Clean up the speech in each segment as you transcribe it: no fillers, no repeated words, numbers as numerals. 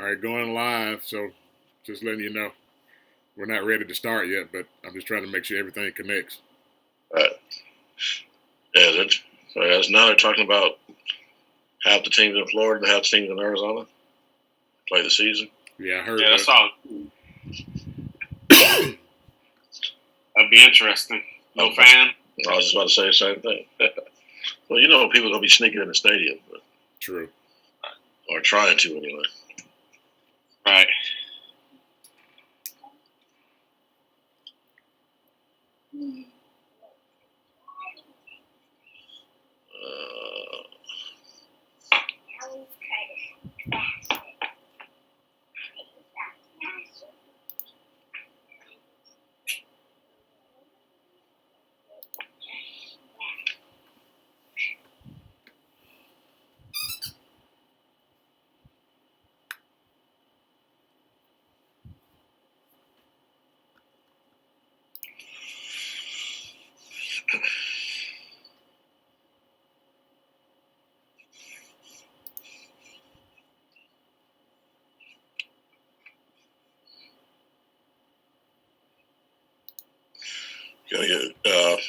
All right, going live. So just letting you know, we're not ready to start yet, but I'm just trying to make sure everything connects. Right. Yeah, now they're talking about half the teams in Florida, half the teams in Arizona play the season. Yeah, I heard that. That's all. That'd be interesting. No fan. I was just about to say the same thing. Well, people are going to be sneaking in the stadium. But, true. Or trying to, anyway. Right.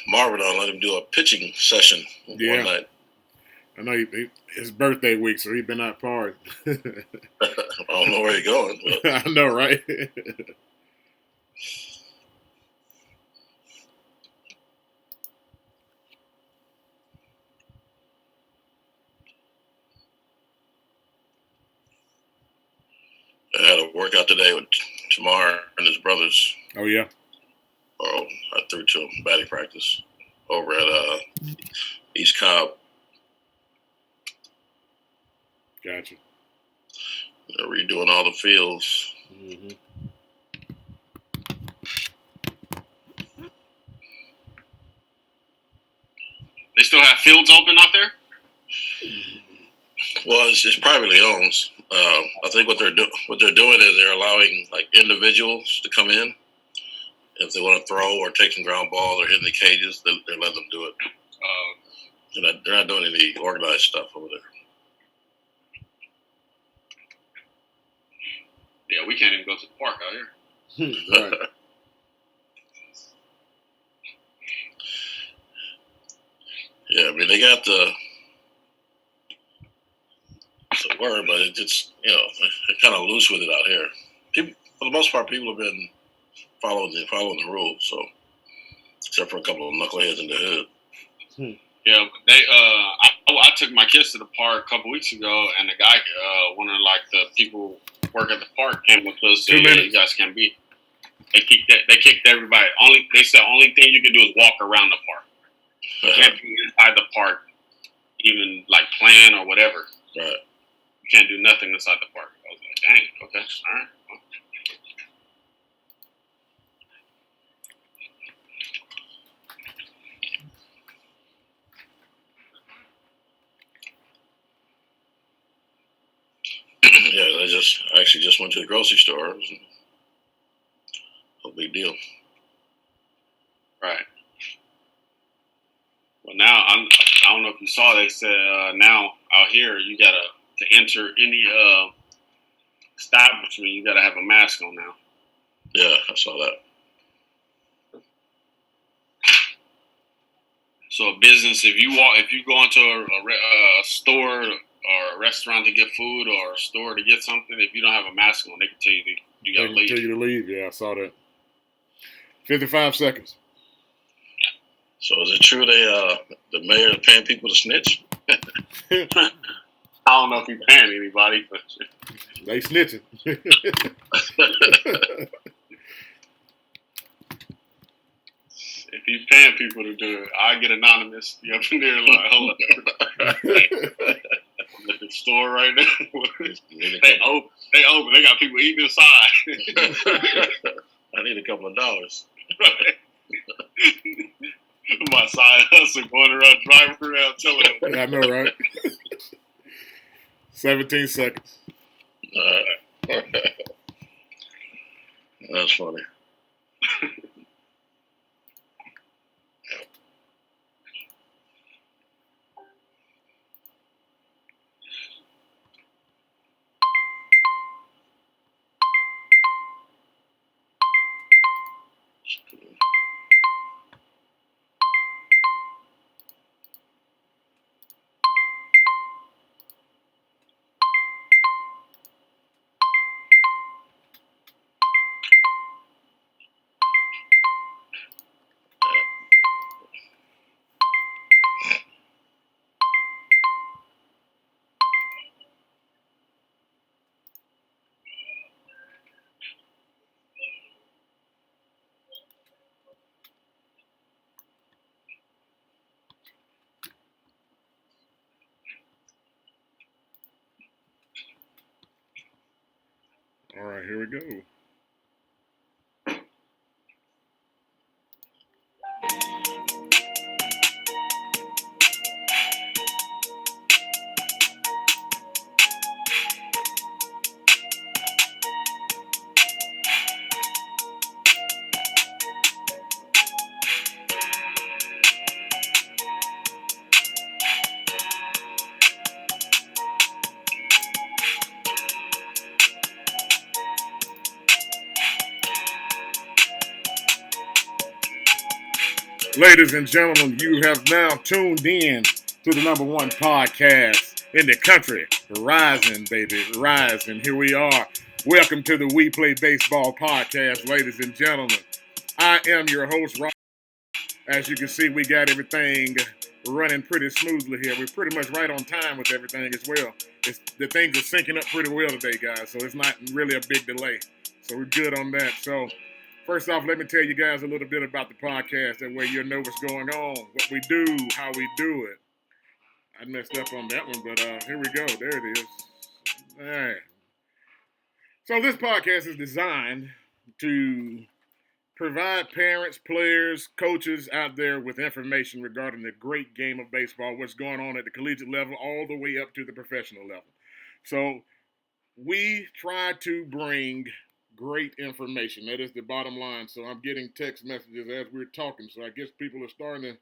Marvin, I'll let him do a pitching session one night. I know his birthday week, so he's been out partying. I don't know where he's going. I know, right? I had a workout today with Tamar and his brothers. Oh, yeah? I threw to him batting practice over at East Cobb. Gotcha. They're redoing all the fields. Mm-hmm. They still have fields open out there? Well, it's privately owned. I think what they're doing is they're allowing like individuals to come in if they want to throw or take some ground balls or hit in the cages. They're letting them do it. They're not doing any organized stuff over there. Yeah, we can't even go to the park out here. Right. Yeah, I mean they got the word, but it's they're kind of loose with it out here. People, for the most part, people have been following the rules. So, except for a couple of knuckleheads in the hood. Yeah, I took my kids to the park a couple weeks ago, and the guy, one of the people work at the park, came up to us and said, "Yeah, you guys can't be." They kicked everybody. They said only thing you can do is walk around the park. You can't be inside the park, even like plan or whatever. Right. You can't do nothing inside the park. I was like, dang, okay, all right. Well. Yeah, I actually just went to the grocery store. It was no big deal. Right. Well, now I don't know if you saw. They said now out here you gotta to enter any establishment, you gotta have a mask on now. Yeah, I saw that. So a business, if you go into a store or a restaurant to get food or a store to get something, if you don't have a mask on, they can tell you you gotta leave. Tell you to leave. Yeah, I saw that. 55 seconds. So is it true the mayor is paying people to snitch? I don't know if he's paying anybody, but they snitching. if he's paying people to do it, I get anonymous. You up in there like, hold up. At the store right now. they open. They got people eating inside. I need a couple of dollars. My side hustle going around, driving around, telling them. Yeah, I know, right? 17 seconds. That's funny. All right, here we go. Ladies and gentlemen, you have now tuned in to the #1 podcast in the country. Rising, baby, rising. Here we are. Welcome to the We Play Baseball Podcast, ladies and gentlemen. I am your host, Rob. As you can see, we got everything running pretty smoothly here. We're pretty much right on time with everything as well. The things are syncing up pretty well today, guys, so it's not really a big delay. So we're good on that. So first off, let me tell you guys a little bit about the podcast. That way you'll know what's going on, what we do, how we do it. I messed up on that one, but here we go. There it is. All right. So this podcast is designed to provide parents, players, coaches out there with information regarding the great game of baseball, what's going on at the collegiate level, all the way up to the professional level. So we try to bring great information. That is the bottom line. So I'm getting text messages as we're talking. So I guess people are starting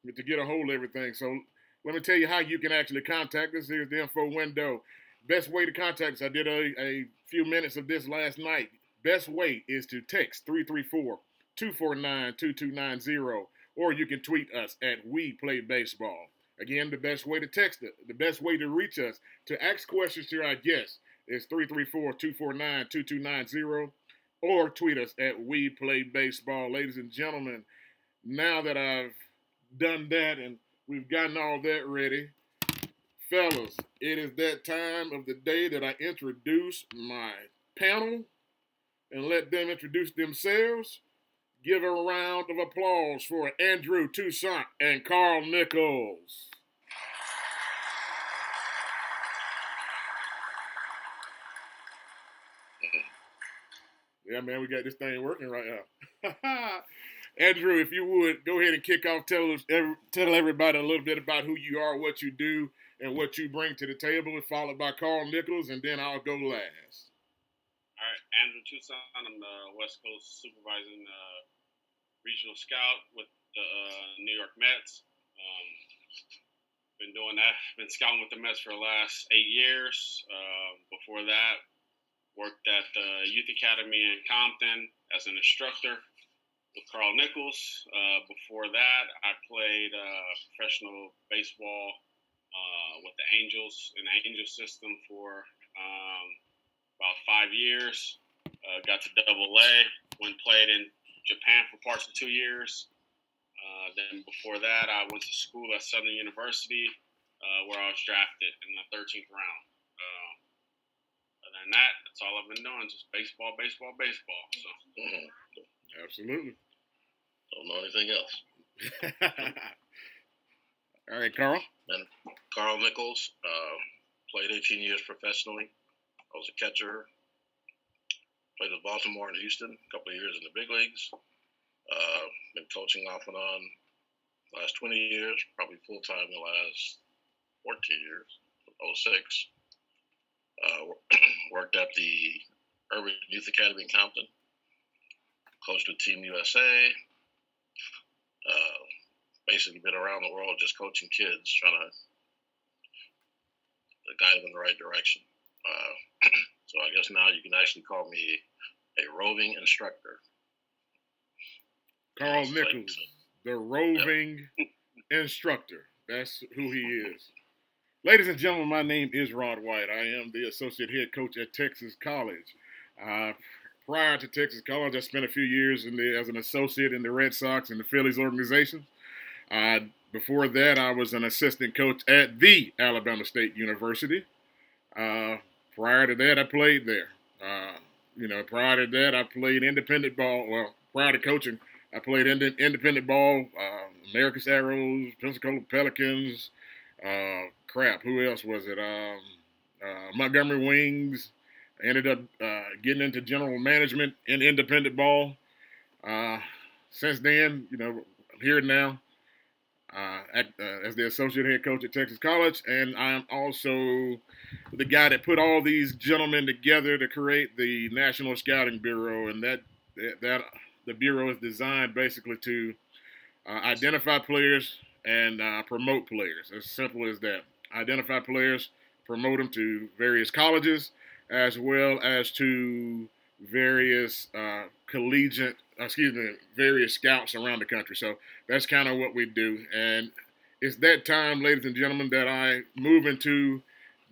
to get a hold of everything. So let me tell you how you can actually contact us. Here's the info window. Best way to contact us, I did a few minutes of this last night. Best way is to text 334-249-2290, or you can tweet us at WePlayBaseball. Again, the best way to text it, the best way to reach us, to ask questions to our guests is 334-249-2290, or tweet us at WePlayBaseball. Ladies and gentlemen, now that I've done that and we've gotten all that ready, fellas, it is that time of the day that I introduce my panel and let them introduce themselves. Give a round of applause for Andrew Toussaint and Carl Nichols. Yeah, man, we got this thing working right now. Andrew, if you would, go ahead and kick off. Tell everybody a little bit about who you are, what you do, and what you bring to the table, followed by Carl Nichols, and then I'll go last. All right, Andrew Toussaint. I'm the West Coast supervising regional scout with the New York Mets. Been doing that. Been scouting with the Mets for the last 8 years. Before that, worked at the Youth Academy in Compton as an instructor with Carl Nichols. Before that, I played professional baseball with the Angels in the Angel system for about 5 years. Got to AA. Went played in Japan for parts of 2 years. Then before that, I went to school at Southern University, where I was drafted in the 13th round. Other than that, that's all I've been doing, just baseball. So. Absolutely. Don't know anything else. All right, Carl. And Carl Nichols, played 18 years professionally. I was a catcher. Played with Baltimore and Houston, a couple of years in the big leagues. Been coaching off and on the last 20 years, probably full-time the last 14 years, 06. Worked at the Urban Youth Academy in Compton. Coached with Team USA. Basically been around the world just coaching kids, trying to guide them in the right direction. So I guess now you can actually call me a roving instructor. Carl Nichols, the roving instructor. That's who he is. Ladies and gentlemen, my name is Rod White. I am the associate head coach at Texas College. Prior to Texas College, I spent a few years as an associate in the Red Sox and the Phillies organization. Before that, I was an assistant coach at the Alabama State University. Prior to that, I played there. Prior to that, I played independent ball. Well, prior to coaching, I played independent ball, America's Arrows, Pensacola Pelicans. Who else was it? Montgomery Wings. I ended up getting into general management in independent ball. Since then, I'm here now as the associate head coach at Texas College, and I'm also the guy that put all these gentlemen together to create the National Scouting Bureau, and that the bureau is designed basically to identify players and promote players. As simple as that. Identify players, promote them to various colleges, as well as to various various scouts around the country. So that's kind of what we do. And it's that time, ladies and gentlemen, that I move into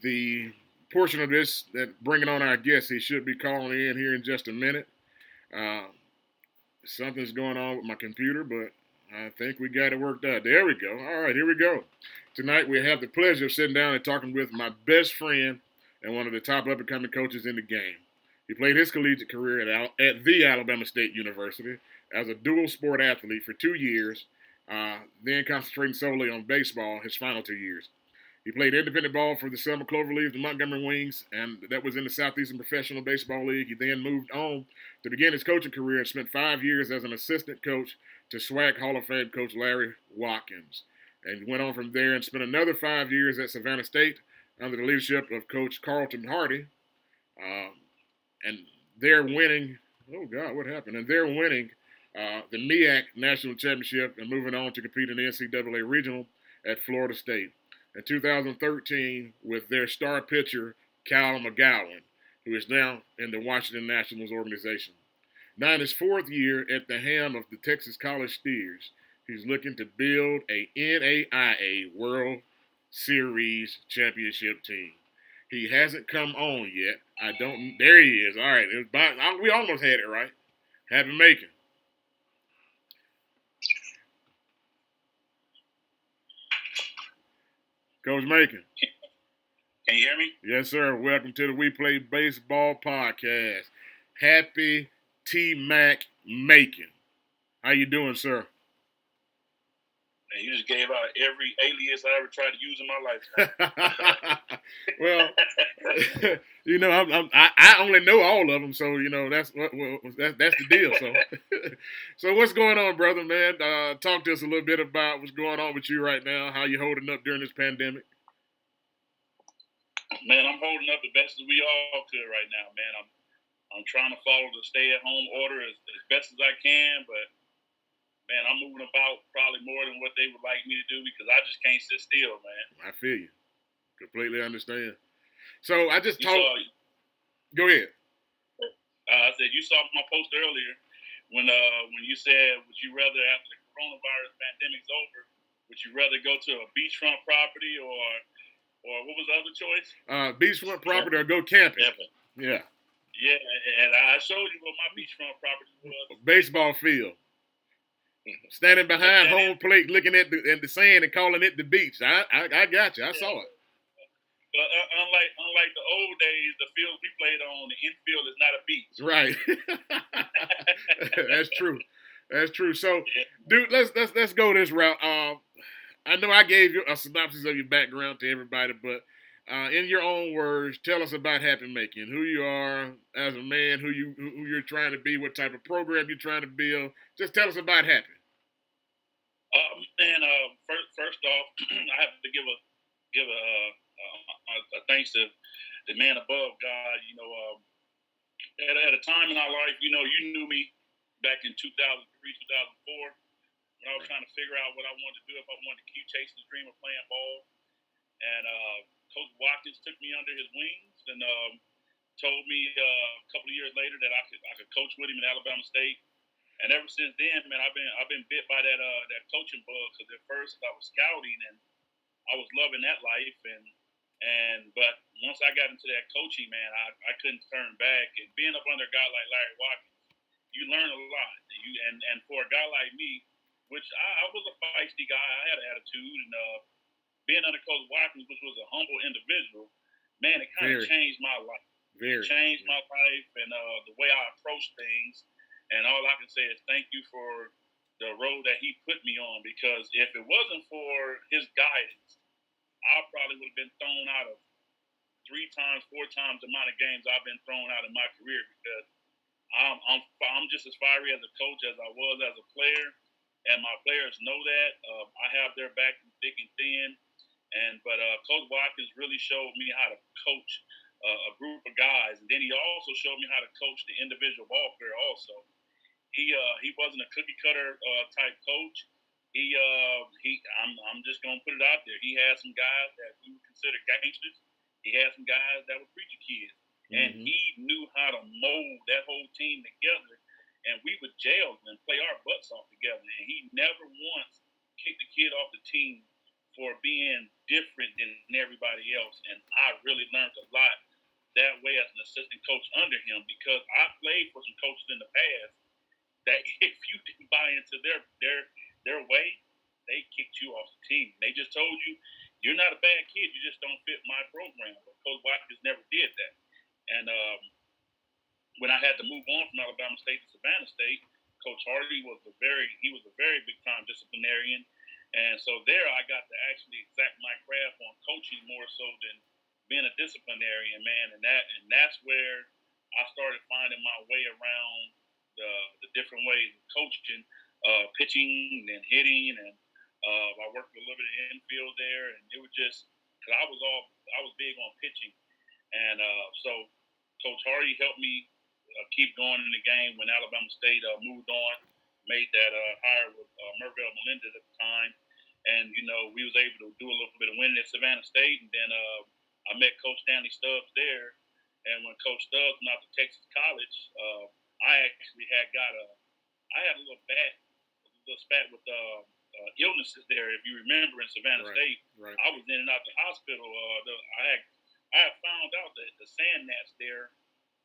the portion of this that bringing on our guest. He should be calling in here in just a minute. Something's going on with my computer, but I think we got it worked out. There we go. All right, here we go. Tonight we have the pleasure of sitting down and talking with my best friend and one of the top up-and-coming coaches in the game. He played his collegiate career at the Alabama State University as a dual sport athlete for 2 years, then concentrating solely on baseball his final 2 years. He played independent ball for the Selma Cloverleaf, the Montgomery Wings, and that was in the Southeastern Professional Baseball League. He then moved on to begin his coaching career and spent 5 years as an assistant coach to SWAC Hall of Fame coach Larry Watkins. And went on from there and spent another 5 years at Savannah State under the leadership of Coach Carlton Hardy. And they're winning, oh God, what happened? And they're winning the MEAC National Championship and moving on to compete in the NCAA Regional at Florida State. In 2013, with their star pitcher, Cal McGowan, who is now in the Washington Nationals organization. Now in his 4th year at the helm of the Texas College Steers, he's looking to build a NAIA World Series championship team. He hasn't come on yet. There he is. All right. We almost had it right. Happy Macon. Coach Macon. Can you hear me? Yes, sir. Welcome to the We Play Baseball Podcast. Happy T-Mac Macon. How you doing, sir? Man, you just gave out every alias I ever tried to use in my lifetime. Well, I only know all of them, so that's the deal. So what's going on, brother, man? Talk to us a little bit about what's going on with you right now. How you holding up during this pandemic? Man, I'm holding up the best as we all could right now, man. I'm trying to follow the stay-at-home order as best as I can, but man, I'm moving about probably more than what they would like me to do because I just can't sit still, man. I feel you. Completely understand. So I just Go ahead. I said, you saw my post earlier when you said, would you rather, after the coronavirus pandemic's over, would you rather go to a beachfront property or what was the other choice? Beachfront property or go camping. Yeah. Yeah, and I showed you what my beachfront property was. Baseball field. Standing behind home plate, looking at the sand and calling it the beach. I got you. I saw it. But unlike the old days, the field we played on, the infield is not a beach. Right. That's true. That's true. So, dude, let's go this route. I know I gave you a synopsis of your background to everybody, but in your own words, tell us about Happy Macon, who you are as a man, who you're trying to be, what type of program you're trying to build. Just tell us about Happy. First off, I have to give a thanks to the man above, God. At a time in our life, you knew me back in 2003, 2004, when I was trying to figure out what I wanted to do, if I wanted to keep chasing the dream of playing ball. And Coach Watkins took me under his wings and told me a couple of years later that I could coach with him at Alabama State. And ever since then, man, I've been bit by that coaching bug. Because at first I was scouting and I was loving that life, but once I got into that coaching, man, I couldn't turn back. And being up under a guy like Larry Watkins, you learn a lot. And for a guy like me, which I was a feisty guy, I had an attitude, and being under Coach Watkins, which was a humble individual, man, it kind of changed my life. It changed my life and the way I approach things. And all I can say is thank you for the road that he put me on, because if it wasn't for his guidance, I probably would have been thrown out of 3 times, 4 times the amount of games I've been thrown out in my career because I'm just as fiery as a coach as I was as a player, and my players know that. I have their back thick and thin, but Coach Watkins really showed me how to coach a group of guys, and then he also showed me how to coach the individual ball player. Also, he wasn't a cookie cutter type coach. I'm just gonna put it out there. He had some guys that we would consider gangsters. He had some guys that were preacher kids, and he knew how to mold that whole team together. And we would gel and play our butts off together. And he never once kicked the kid off the team for being different than everybody else. And I really learned a lot that way as an assistant coach under him because I played for some coaches in the past that if you didn't buy into their way, they kicked you off the team. They just told you, you're not a bad kid, you just don't fit my program. But Coach Watkins never did that. And when I had to move on from Alabama State to Savannah State, Coach Hardy was a very big time disciplinarian. And so there I got to actually exact my craft on coaching more so than being a disciplinarian, man. And that's where I started finding my way around the different ways of coaching, pitching and hitting, and I worked a little bit of infield there, and it was just because I was big on pitching, and so Coach Hardy helped me keep going in the game when Alabama State moved on, made that hire with Mervell Melendez at the time, and we was able to do a little bit of winning at Savannah State, and then I met Coach Stanley Stubbs there, and when Coach Stubbs went out to Texas College, I actually had a little spat with illnesses there. If you remember in Savannah State, right. I was in and out the hospital. I had found out that the sand gnats there,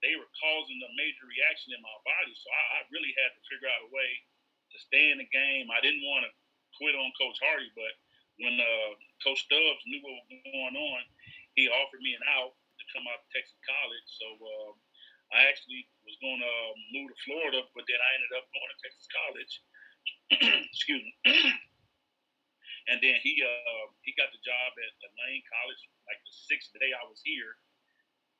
they were causing a major reaction in my body. So I really had to figure out a way to stay in the game. I didn't want to quit on Coach Hardy, but when Coach Stubbs knew what was going on, he offered me an out to come out to Texas College. So I actually was going to move to Florida, but then I ended up going to Texas College. Excuse me. And then he got the job at Lane College like the 6th day I was here.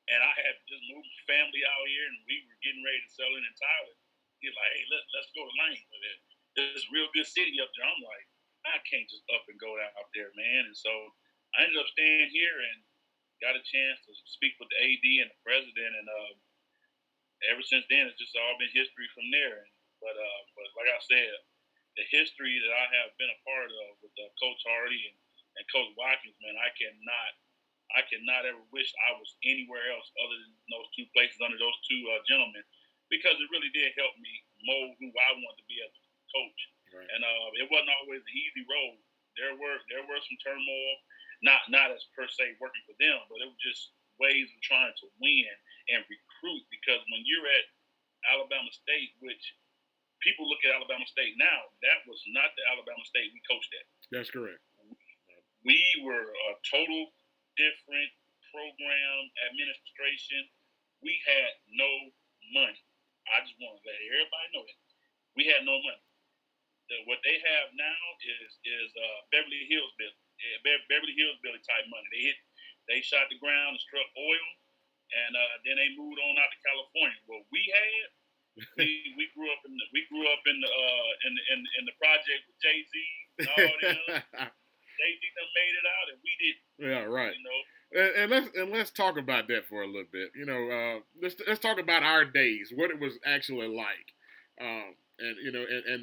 And I had just moved family out here, and we were getting ready to sell it in Tyler. He's like, hey, let's go to Lane with it. It's a real good city up there. I'm like, I can't just up and go out there, man. And so I ended up staying here and got a chance to speak with the AD and the president. And ever since then, it's just all been history from there. But like I said, the history that I have been a part of with Coach Hardy and Coach Watkins, man, I cannot ever wish I was anywhere else other than those two places under those two gentlemen, because it really did help me mold who I wanted to be as a coach. Right. And it wasn't always an easy road. There were some turmoil, not as per se working for them, but it was just ways of trying to win and recruit. Because when you're at Alabama State, which people look at Alabama State now, that was not the Alabama State we coached at. That's correct. We were a total different program, administration. We had no money. I just want to let everybody know that. We had no money. What they have now is Beverly Hills Billy type money. They shot the ground and struck oil, and then they moved on out to California. What we had, we grew up in the project with Jay-Z and all them. Jay-Z done made it out, and we didn't. Yeah, right. And let's talk about that for a little bit. Let's talk about our days, what it was actually like, and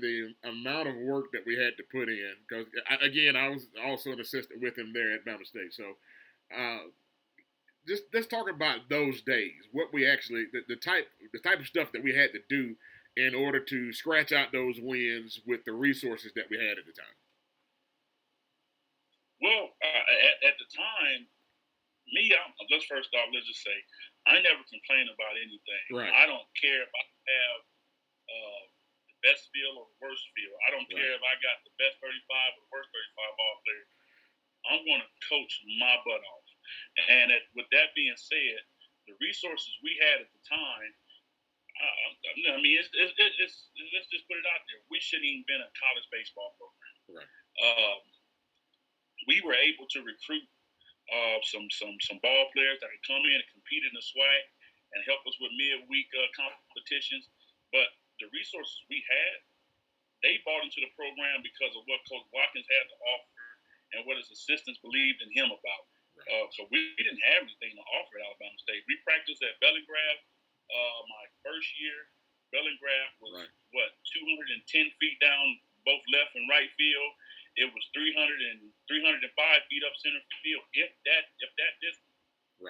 the amount of work that we had to put in. Because again, I was also an assistant with him there at Bama State. So, just let's talk about those days. What we actually the type of stuff that we had to do in order to scratch out those wins with the resources that we had at the time. Well, at the time, let's just say, I never complain about anything. Right. I don't care if I have the best field or the worst field. I don't care if I got the best 35 or the worst 35 ball player. I'm going to coach my butt off. And with that being said, the resources we had at the time, let's just put it out there. We shouldn't even been a college baseball program. Right. We were able to recruit some ball players that could come in and compete in the SWAC and help us with midweek competitions. But the resources we had, they bought into the program because of what Coach Watkins had to offer and what his assistants believed in him about. So we didn't have anything to offer at Alabama State. We practiced at Bellingraph my first year. Bellingraph was, 210 feet down both left and right field. It was 305 feet up center field. If that distance,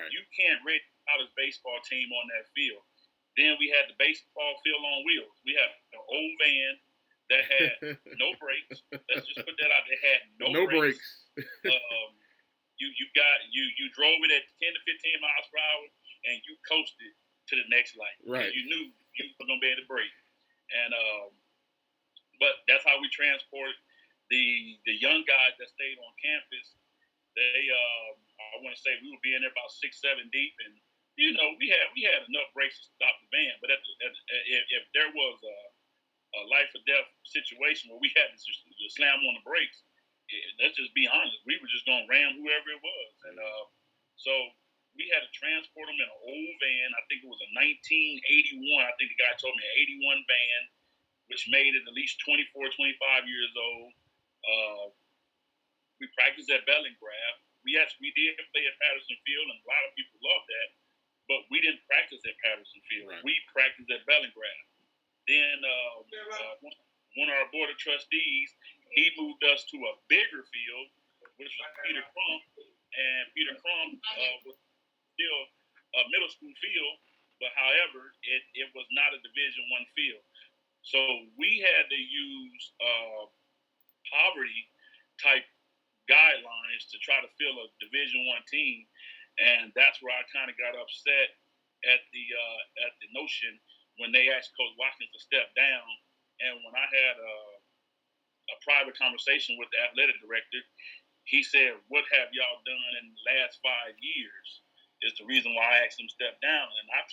you can't rate a college baseball team on that field. Then we had the baseball field on wheels. We had an old van that had no brakes. Let's just put that out. They had no brakes. You drove it at 10 to 15 miles per hour and you coasted to the next light. Right. You knew you were gonna be able to brake. And but that's how we transported the young guys that stayed on campus. They I want to say we would be in there about 6-7 deep, and we had enough brakes to stop the van. But if there was a life or death situation where we had to just slam on the brakes, let's just be honest, we were just gonna ram whoever it was. And so we had to transport them in an old van. I think it was a 1981. I think the guy told me an 81 van, which made it at least 24, 25 years old. We practiced at Bellingraph. We did play at Patterson Field, and a lot of people loved that. But we didn't practice at Patterson Field. Right. We practiced at Bellingraph. Then one of our board of trustees, he moved us to a bigger field, which was Peter Crump. And Peter Crump was still a middle school field, but however, it was not a Division I field. So we had to use poverty type guidelines to try to fill a Division I team, and that's where I kind of got upset at the notion when they asked Coach Watkins to step down. And when I had a private conversation with the athletic director, he said, "What have y'all done in the last 5 years?" is the reason why I asked him to step down. And I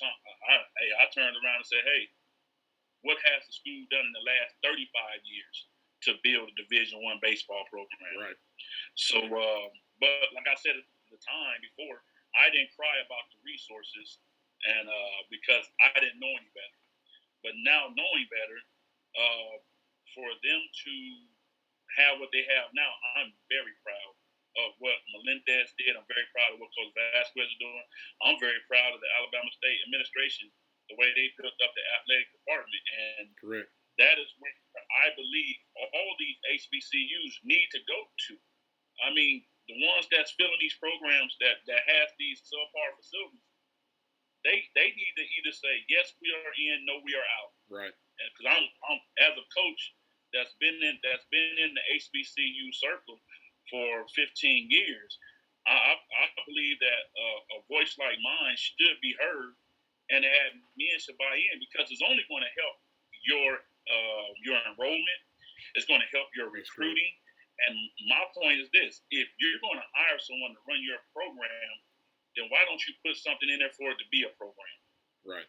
turned around and said, "Hey, what has the school done in the last 35 years to build a Division I baseball program?" Right. So, but like I said at the time before, I didn't cry about the resources, and because I didn't know any better. But now knowing better, for them to have what they have now, I'm very proud of what Melendez did. I'm very proud of what Coach Vasquez is doing. I'm very proud of the Alabama State administration, the way they built up the athletic department. And correct. That is where I believe all these HBCUs need to go to. I mean, the ones that's filling these programs that has these subpar facilities, they need to either say, yes, we are in, no, we are out. Right. Because I'm as a coach that's been in the HBCU circle for 15 years, I believe that a voice like mine should be heard, and that men should buy in, because it's only going to help your enrollment. It's going to help your recruiting. And my point is this: if you're going to hire someone to run your program, then why don't you put something in there for it to be a program? Right.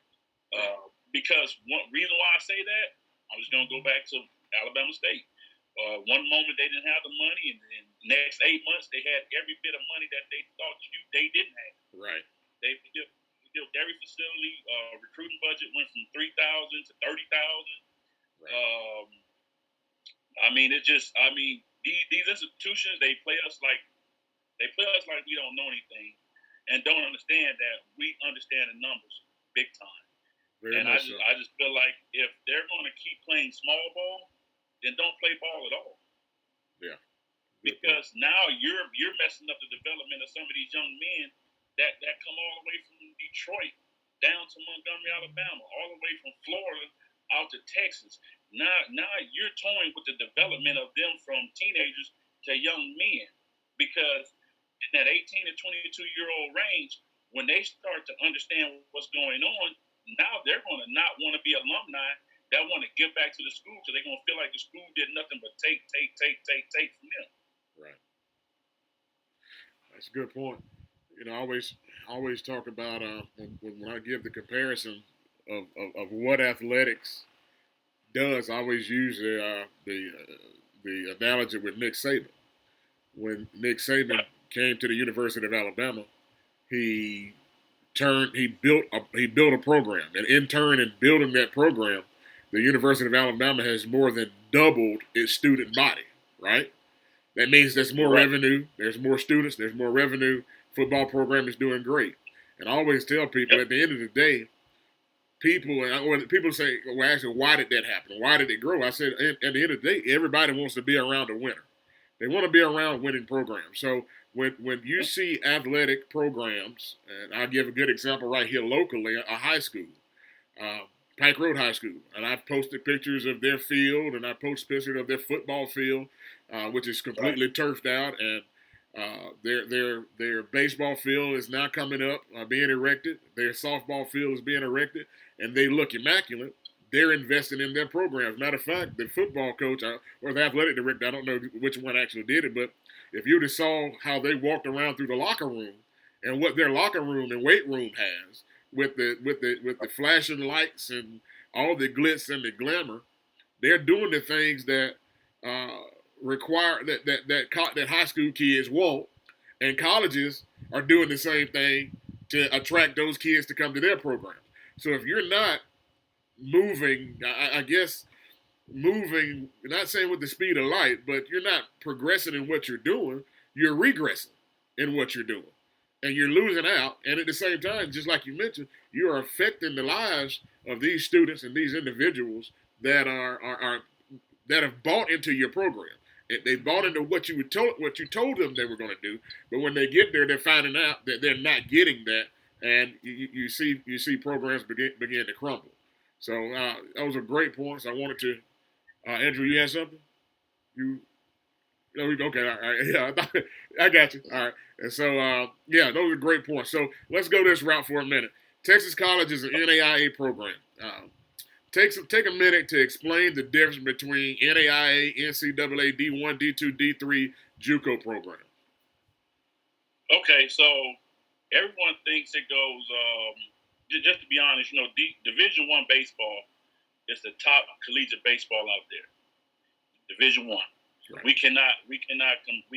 Because one reason why I say that, I'm just going to go back to Alabama State. One moment they didn't have the money, and then next 8 months they had every bit of money that they thought they didn't have. Right. They built every facility. Recruiting budget went from $3,000 to $30,000. Right. These institutions, they play us like we don't know anything, and don't understand that we understand the numbers big time. I just feel like if they're going to keep playing small ball, then don't play ball at all. Yeah. Because now you're messing up the development of some of these young men that come all the way from Detroit down to Montgomery, Alabama, all the way from Florida out to Texas. Now you're toying with the development of them from teenagers to young men, because in that 18 to 22-year-old range, when they start to understand what's going on, now they're going to not want to be alumni. They want to give back to the school, because they're going to feel like the school did nothing but take from them. Right. That's a good point. I always talk about when I give the comparison of what athletics does. I always use the analogy with Nick Saban. When Nick Saban came to the University of Alabama, he built a program, and in turn, in building that program, the University of Alabama has more than doubled its student body. Right? That means there's more revenue, there's more students, there's more revenue. Football program is doing great, and I always tell people at the end of the day, when people say, well, actually, why did that happen? Why did it grow? I said, at the end of the day, everybody wants to be around a winner. They want to be around winning programs. So when you see athletic programs, and I'll give a good example right here locally, a high school, Pike Road High School, and I've posted pictures of their field, and I post pictures of their football field, which is completely turfed out, and their baseball field is now coming up, being erected. Their softball field is being erected, and they look immaculate. They're investing in their programs. Matter of fact, the football coach or the athletic director, I don't know which one actually did it, but if you'd have saw how they walked around through the locker room and what their locker room and weight room has with the flashing lights and all the glitz and the glamour, they're doing the things that require that high school kids want, and colleges are doing the same thing to attract those kids to come to their programs. So if you're not moving, I guess moving, not saying with the speed of light, but you're not progressing in what you're doing, you're regressing in what you're doing. And you're losing out. And at the same time, just like you mentioned, you are affecting the lives of these students and these individuals that that have bought into your program. They bought into what you told them they were going to do, but when they get there, they're finding out that they're not getting that, and you see programs begin to crumble. So those are great points. I wanted to, Andrew, you had something? Okay, all right, yeah, I got you. All right, and so those are great points. So let's go this route for a minute. Texas College is an NAIA program. Take a minute to explain the difference between NAIA, NCAA, D1, D2, D3 JUCO program. Okay, so everyone thinks it goes. Just to be honest, Division I baseball is the top collegiate baseball out there. Division I. Right. We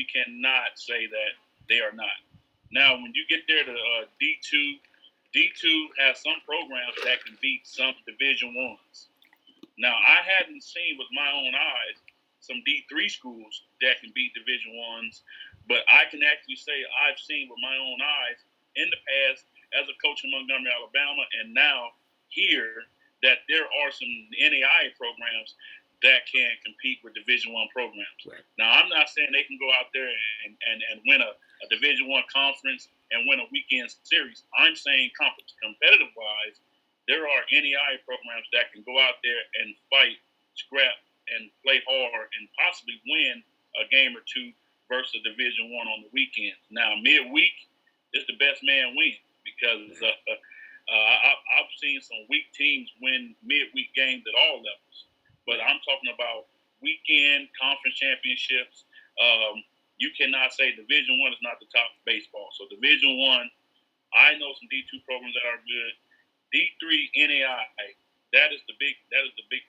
cannot say that they are not. Now, when you get there to D2. D2 has some programs that can beat some Division I's. Now, I hadn't seen with my own eyes some D3 schools that can beat Division I's, but I can actually say I've seen with my own eyes in the past as a coach in Montgomery, Alabama, and now here that there are some NAIA programs that can compete with Division I programs. Right. Now, I'm not saying they can go out there and win a Division I conference and win a weekend series. I'm saying competitive-wise, there are NAIA programs that can go out there and fight, scrap, and play hard and possibly win a game or two versus Division I on the weekends. Now, midweek is the best man win because I've seen some weak teams win midweek games at all levels. But I'm talking about weekend conference championships. You cannot say Division I is not the top baseball. So Division I know some D2 programs that are good. D3 NAIA, that is the big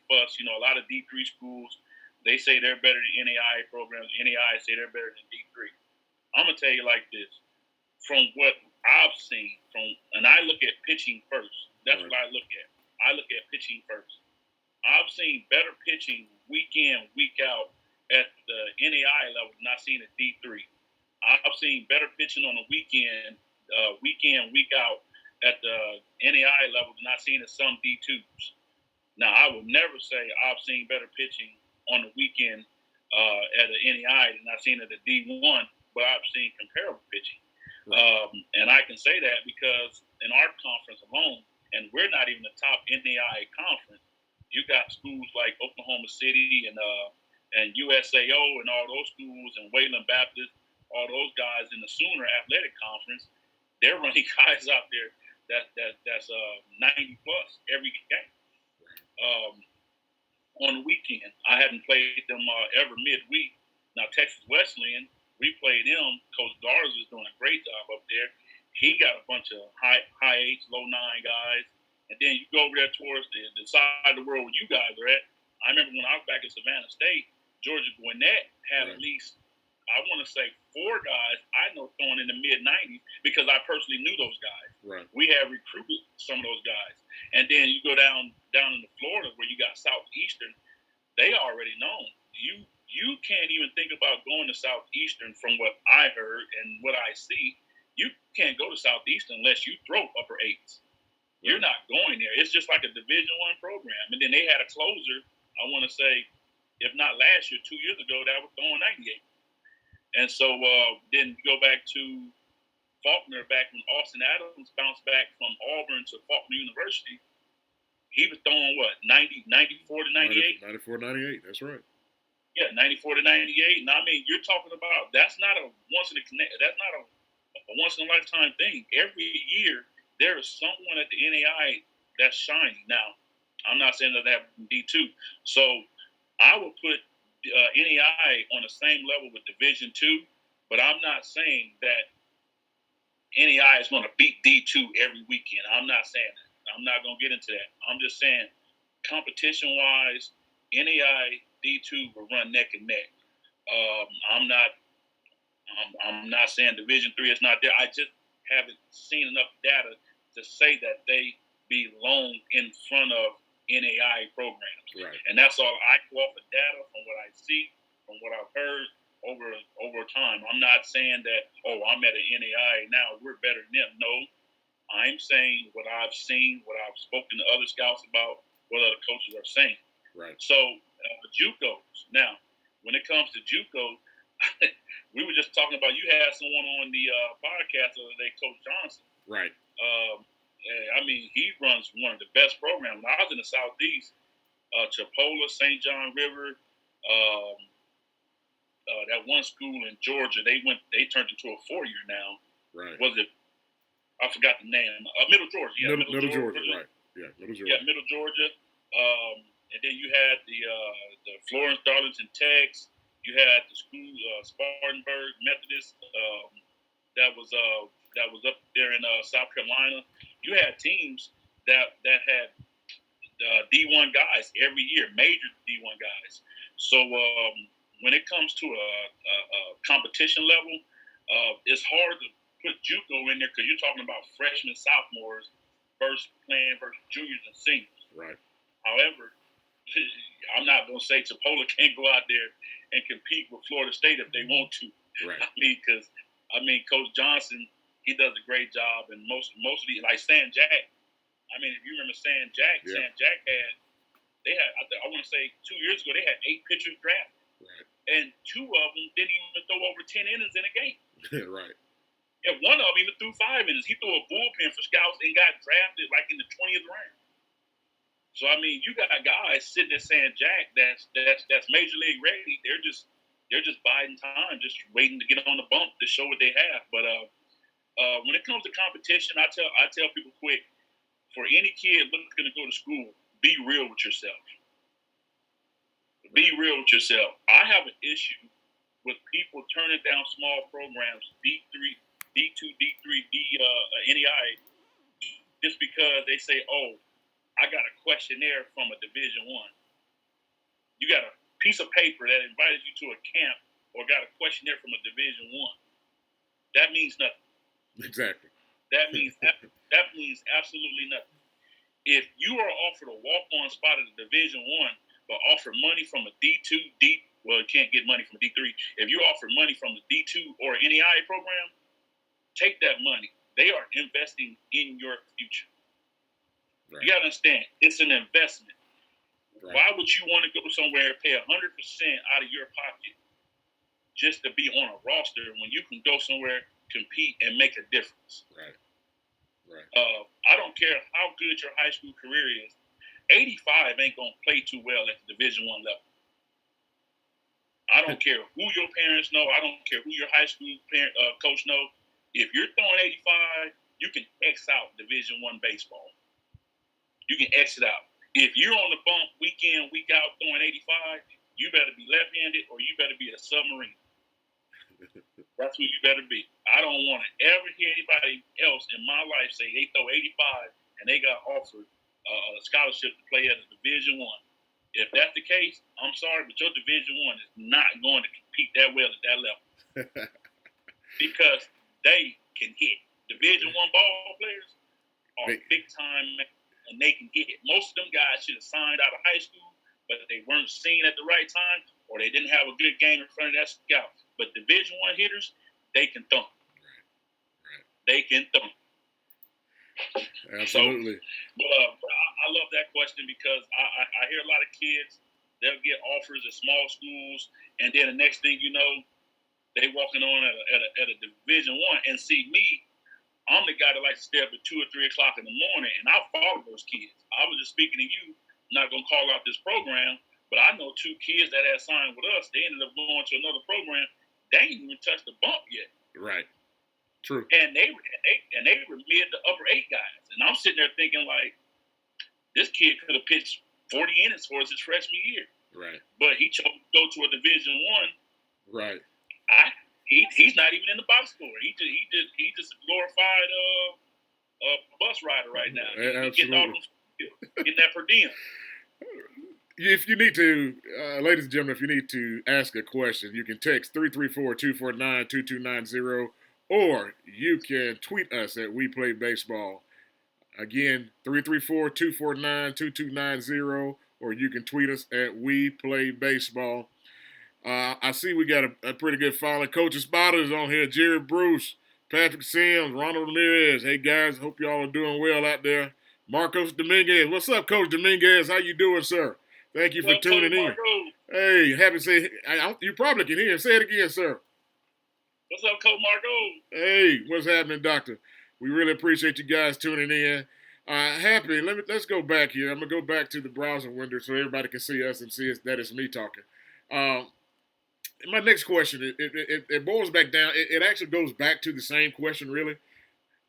fuss. A lot of D3 schools, they say they're better than NAIA programs. NAIA say they're better than D3. I'm gonna tell you like this: from what I've seen, and I look at pitching first. That's what I look at. I look at pitching first. I've seen better pitching week in, week out at the NAIA level than I've seen at D3. I've seen better pitching on the weekend, week in, week out at the NAIA level than I've seen at some D2s. Now, I would never say I've seen better pitching on the weekend at the NAIA than I've seen at the D1, but I've seen comparable pitching. Right. And I can say that because in our conference alone, and we're not even the top NAIA conference, you got schools like Oklahoma City and USAO and all those schools and Wayland Baptist, all those guys in the Sooner Athletic Conference, they're running guys out there that's 90 plus every game. On the weekend, I haven't played them ever midweek. Now Texas Wesleyan, we played them. Coach Garza is doing a great job up there. He got a bunch of high 8s, low 9 guys. And then you go over there towards the side of the world where you guys are at. I remember when I was back at Savannah State, Georgia Gwinnett had at least I want to say 4 guys I know throwing in the mid-90s because I personally knew those guys. Right. We have recruited some of those guys. And then you go down into Florida where you got Southeastern. They already known. You can't even think about going to Southeastern from what I heard and what I see. You can't go to Southeastern unless you throw upper eights. Right. You're not going there. It's just like a Division I program. And then they had a closer, I want to say, if not last year, 2 years ago, that was throwing 98. And so then you go back to Faulkner back when Austin Adams bounced back from Auburn to Faulkner University. He was throwing what, 94 to 98? 94, 98, that's right. Yeah, 94 to 98. And I mean, you're talking about that's not a once in a lifetime thing. Every year there is someone at the NAI that's shining. Now, I'm not saying that happened in D2. So I would put NAI on the same level with Division II, but I'm not saying that NAI is going to beat D2 every weekend. I'm not saying that. I'm not going to get into that. I'm just saying competition-wise, NAI, D2 will run neck and neck. I'm not saying Division III is not there. I just haven't seen enough data to say that they belong in front of NAI programs. Right. And that's all I go off of data from what I see, from what I've heard over time. I'm not saying that, I'm at an NAI now, we're better than them. No, I'm saying what I've seen, what I've spoken to other scouts about, what other coaches are saying. Right. So, JUCOs. Now, when it comes to JUCO, we were just talking about, you had someone on the podcast the other day, Coach Johnson. Right. I mean, he runs one of the best programs. When I was in the Southeast, Chipola, St. John River, that one school in Georgia, they turned into a 4-year now. Right. Was it? I forgot the name. Middle Georgia. Yeah, Middle Georgia. Right. Yeah, Middle Georgia. Yeah, Middle Georgia. And then you had the Florence Darlington Techs. You had the school Spartanburg Methodist that was up there in South Carolina. You had teams that had D1 guys every year, major D1 guys. So when it comes to a competition level, it's hard to put JUCO in there because you're talking about freshmen, sophomores, versus juniors and seniors. Right. However, I'm not going to say Chipola can't go out there and compete with Florida State if they want to. Right. Because Coach Johnson, he does a great job, and most of these, like Stan Jack. I mean, if you remember Stan Jack, yeah. Stan Jack I want to say 2 years ago, they had 8 pitchers drafted. Right. And 2 of them didn't even throw over 10 innings in a game. Right. Yeah, one of them even threw 5 innings. He threw a bullpen for scouts and got drafted like in the 20th round. So I mean, you got guys sitting there saying Jack that's major league ready. They're just biding time, just waiting to get on the bump to show what they have. But when it comes to competition, I tell people quick, for any kid looking to go to school, be real with yourself. Be real with yourself. I have an issue with people turning down small programs, D3, D2, D3, NEI, just because they say, I got a questionnaire from a Division I. You got a piece of paper that invited you to a camp or got a questionnaire from a Division I. That means nothing. Exactly. That means absolutely nothing. If you are offered a walk-on spot at a Division I, but offered money from a D2, you can't get money from a D3. If you're offered money from a D2 or NEI program, take that money. They are investing in your future. Right. You got to understand, it's an investment. Right. Why would you want to go somewhere and pay 100% out of your pocket just to be on a roster when you can go somewhere, compete, and make a difference? Right. Right. I don't care how good your high school career is. 85 ain't going to play too well at the Division I level. I don't care who your parents know. I don't care who your high school coach know. If you're throwing 85, you can X out Division I baseball. You can exit out. If you're on the bump week in, week out throwing 85, you better be left-handed or you better be a submarine. That's who you better be. I don't want to ever hear anybody else in my life say they throw 85 and they got offered a scholarship to play at a Division I. If that's the case, I'm sorry, but your Division I is not going to compete that well at that level because they can hit. Division I ball players are big time, and they can hit. Most of them guys should have signed out of high school, but they weren't seen at the right time, or they didn't have a good game in front of that scout. But Division I hitters, they can thump. Right. They can thump. Absolutely. So, I love that question because I hear a lot of kids, they'll get offers at small schools, and then the next thing you know, they walking on at a Division I. And see, me, I'm the guy that likes to stay up at 2 or 3 o'clock in the morning, and I follow those kids. I was just speaking to you, not going to call out this program, but I know 2 kids that had signed with us. They ended up going to another program. They ain't even touched the bump yet. Right. True. And they were mid to upper 8 guys. And I'm sitting there thinking, like, this kid could have pitched 40 innings for us his freshman year. Right. But he chose to go to a Division I. Right. He's not even in the box score. He just a glorified bus rider right now. Absolutely. Getting that per diem. If you need to, ladies and gentlemen, if you need to ask a question, you can text 334-249-2290, or you can tweet us at WePlayBaseball. Again, 334-249-2290, or you can tweet us at WePlayBaseball. I see we got a pretty good following. Coach Espada is on here. Jerry Bruce, Patrick Sims, Ronald Ramirez. Hey, guys, hope y'all are doing well out there. Marcos Dominguez. What's up, Coach Dominguez? How you doing, sir? Thank you for tuning in. Hey, happy to say, you probably can hear him. Say it again, sir. What's up, Coach Marco? Hey, what's happening, Doctor? We really appreciate you guys tuning in. Happy. Let's go back here. I'm gonna go back to the browser window so everybody can see us and see that it's me talking. My next question, it boils back down. It actually goes back to the same question, really.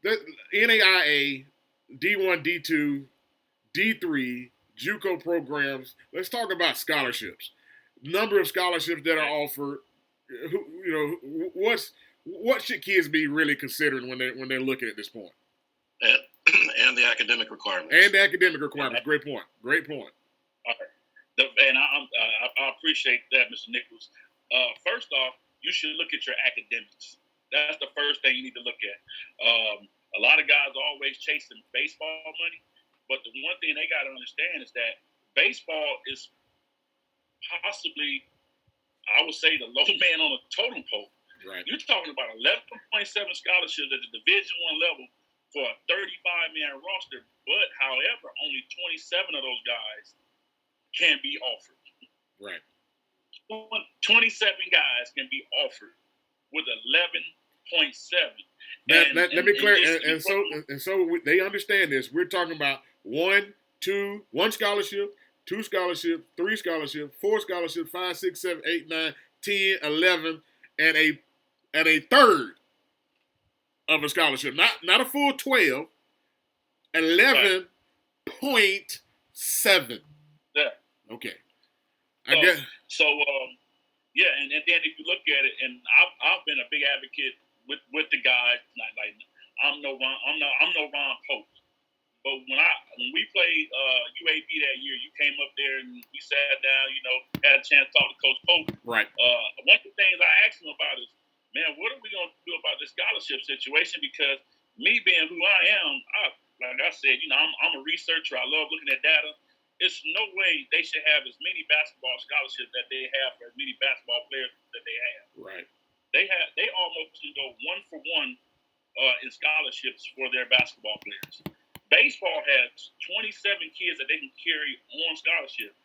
The NAIA, D1, D2, D3, JUCO programs. Let's talk about scholarships. Number of scholarships that are offered. What should kids be really considering when they're looking at this point? And the academic requirements. Great point. All right. And I appreciate that, Mr. Nichols. First off, you should look at your academics. That's the first thing you need to look at. A lot of guys are always chasing baseball money, but the one thing they got to understand is that baseball is possibly, I would say, the low man on a totem pole. Right. You're talking about 11.7 scholarships at the Division I level for a 35-man roster, but however, only 27 of those guys can be offered. Right. 27 guys can be offered with 11.7. Let me clear, so they understand this. We're talking about one scholarship, 2 scholarships, 3 scholarships, 4 scholarships, 5, 6, 7, 8, 9, 10, 11, and a third of a scholarship. Not a full 12, 11.7. Yeah. Okay. And then if you look at it, and I've been a big advocate with the guys. Not like I'm no Ron Pope, but when we played UAB that year, you came up there and we sat down. Had a chance to talk to Coach Pope. Right. One of the things I asked him about is, man, what are we going to do about this scholarship situation? Because me being who I am, like I said, I'm a researcher. I love looking at data. It's no way they should have as many basketball scholarships that they have for as many basketball players that they have. Right. They almost can go 1-for-1 in scholarships for their basketball players. Baseball has 27 kids that they can carry on scholarship.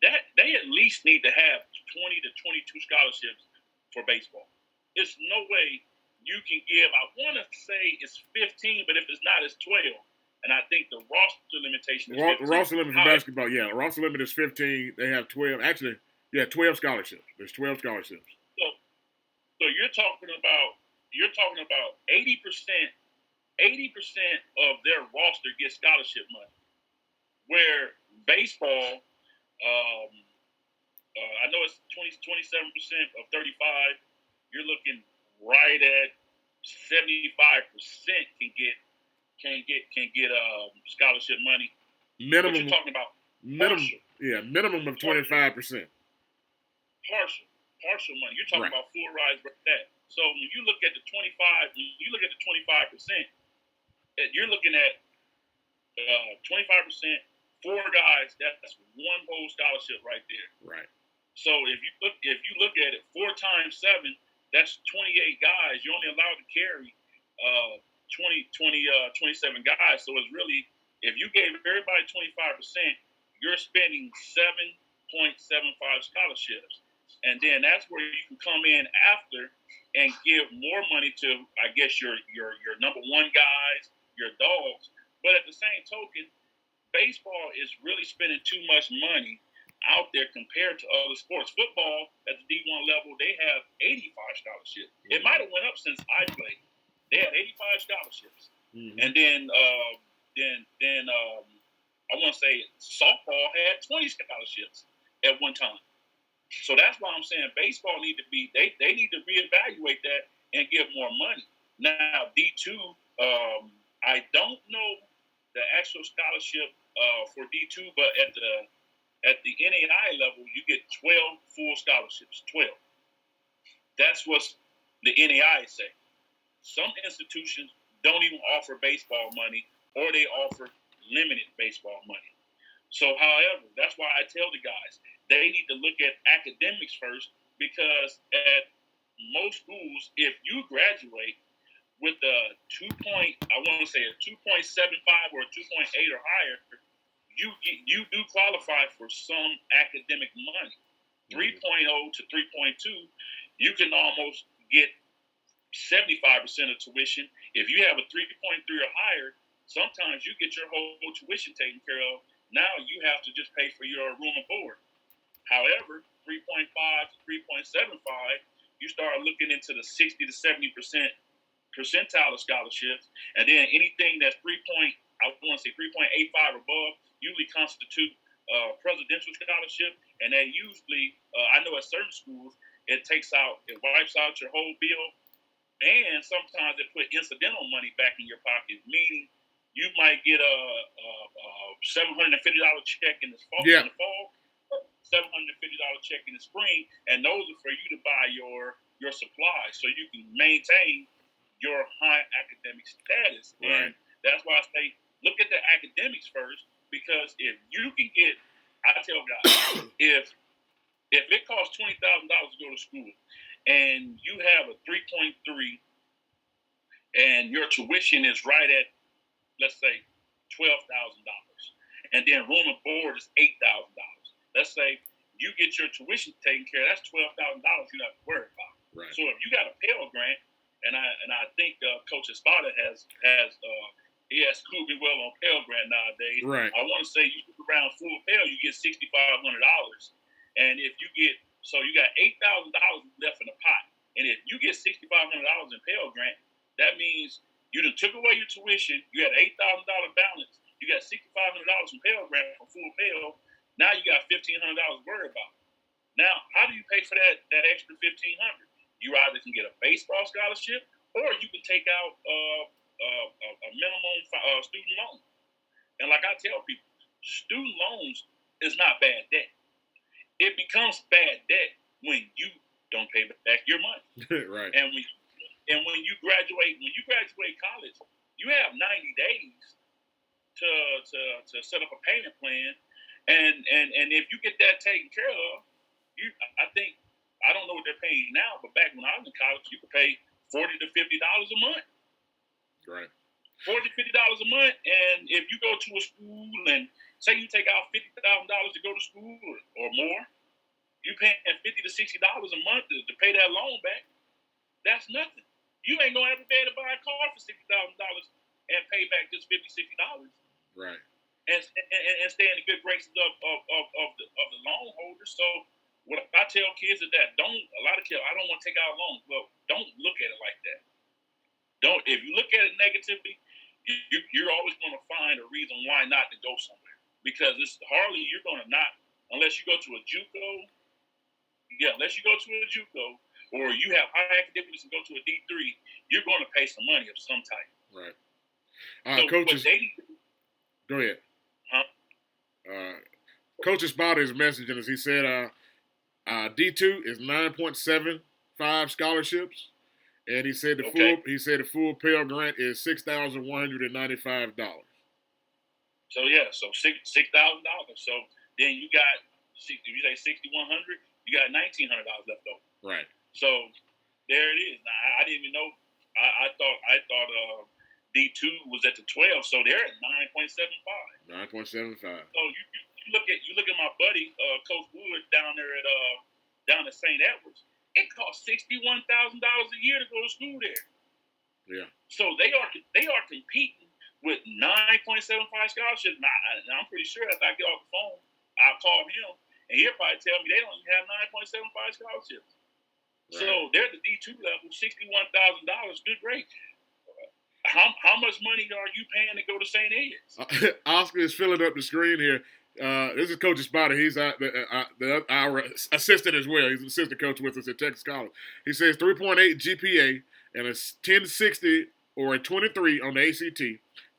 That they at least need to have 20 to 22 scholarships for baseball. There's no way you can give. I want to say it's 15, but if it's not, it's 12. And I think the roster limitation is 15. Roster limit for basketball, yeah. Roster limit is 15. They have 12. Actually, 12 scholarships. There's 12 scholarships. So you're talking about 80% of their roster gets scholarship money. Where baseball, I know it's 27% of 35. You're looking right at 75% can get scholarship money. Minimum. What you're talking about? Minimum of 25%. Partial. partial money. You're talking Right. about full rides like that. So when you look at the 25%, you're looking at 25%, 4 guys. That's one whole scholarship right there. Right. So if you look at it, 4 times 7, that's 28 guys. You're only allowed to carry 27 guys. So it's really, if you gave everybody 25%, you're spending 7.75 scholarships. And then that's where you can come in after and give more money to, I guess, your number one guys, your dogs. But at the same token, baseball is really spending too much money out there compared to other sports. Football at the D1 level, they have 85 scholarships. Mm-hmm. It might have went up since I played. They had 85 scholarships. Mm-hmm. And then I want to say softball had 20 scholarships at one time. So that's why I'm saying baseball need to be, they need to reevaluate that and give more money. Now, D2, I don't know the actual scholarship for D2, but at the NAI level, you get 12 full scholarships, 12. That's what the NAI say. Some institutions don't even offer baseball money, or they offer limited baseball money. So, however, that's why I tell the guys, they need to look at academics first, because at most schools, if you graduate with a 2.75 or a 2.8 or higher, you do qualify for some academic money. 3.0 to 3.2, you can almost get 75% of tuition. If you have a 3.3 or higher, sometimes you get your whole tuition taken care of. Now you have to just pay for your room and board. However, 3.5 to 3.75, you start looking into the 60 to 70% percentile of scholarships, and then anything that's 3.85 above usually constitute presidential scholarship, and they usually, I know at certain schools, it wipes out your whole bill, and sometimes they put incidental money back in your pocket, meaning you might get a $750 check in the fall, $750 check in the spring, and those are for you to buy your supplies so you can maintain your high academic status. Right. And that's why I say look at the academics first, because if you can get, I tell guys, if it costs $20,000 to go to school and you have a 3.3 and your tuition is right at, let's say, $12,000, and then room and board is $8,000. Let's say you get your tuition taken care of, that's $12,000 you don't have to worry about. Right. So if you got a Pell Grant, and I think Coach Espada has schooled me well on Pell Grant nowadays. Right. I want to say you around full Pell, you get $6,500, and if you get, so you got $8,000 left in the pot, and if you get $6,500 in Pell Grant, that means you done took away your tuition, you had an $8,000 balance, you got $6,500 in Pell Grant from full Pell. Now you got $1,500 to worry about. Now, how do you pay for that extra $1,500? You either can get a baseball scholarship, or you can take out a minimum student loan. And like I tell people, student loans is not bad debt. It becomes bad debt when you don't pay back your money. Right. And when you graduate college, you have 90 days to set up a payment plan. And if you get that taken care of, I don't know what they're paying now, but back when I was in college, you could pay $40 to $50 a month. Right. $40 to $50 a month, and if you go to a school and say you take out $50,000 to go to school or more, you paying $50 to $60 a month to pay that loan back. That's nothing. You ain't gonna ever be able to buy a car for $60,000 and pay back just $50, $60. Right. And stay in the good graces of the loan holder. So what I tell kids is that a lot of kids, I don't want to take out a loan. Well, don't look at it like that. If you look at it negatively, you're always going to find a reason why not to go somewhere. Because it's hardly you're going to not, unless you go to a JUCO. Yeah, unless you go to a JUCO, or you have high academics and go to a D3, you're going to pay some money of some type. Right. So coaches, go ahead. Huh? Coach Espada is messaging us. He said, D2 is 9.75 scholarships, and he said the full Pell Grant is $6,195. So $6,000. So then you got if you say $6,100, you got $1,900 left over. Right. So there it is. Now I didn't even know. I thought D2 was at the 12, so they're at 9.75. 9.75. So you look at my buddy Coach Wood down there at St. Edwards. It costs $61,000 a year to go to school there. Yeah. So they are competing with 9.75 scholarships. Now, I'm pretty sure as I get off the phone, I'll call him, and he'll probably tell me they don't even have 9.75 scholarships. Right. So they're at the D2 level, $61,000. Good grade. How much money are you paying to go to St. Ed's? Oscar is filling up the screen here. This is Coach Espada. He's our assistant as well. He's an assistant coach with us at Texas College. He says 3.8 GPA and a 1060 or a 23 on the ACT,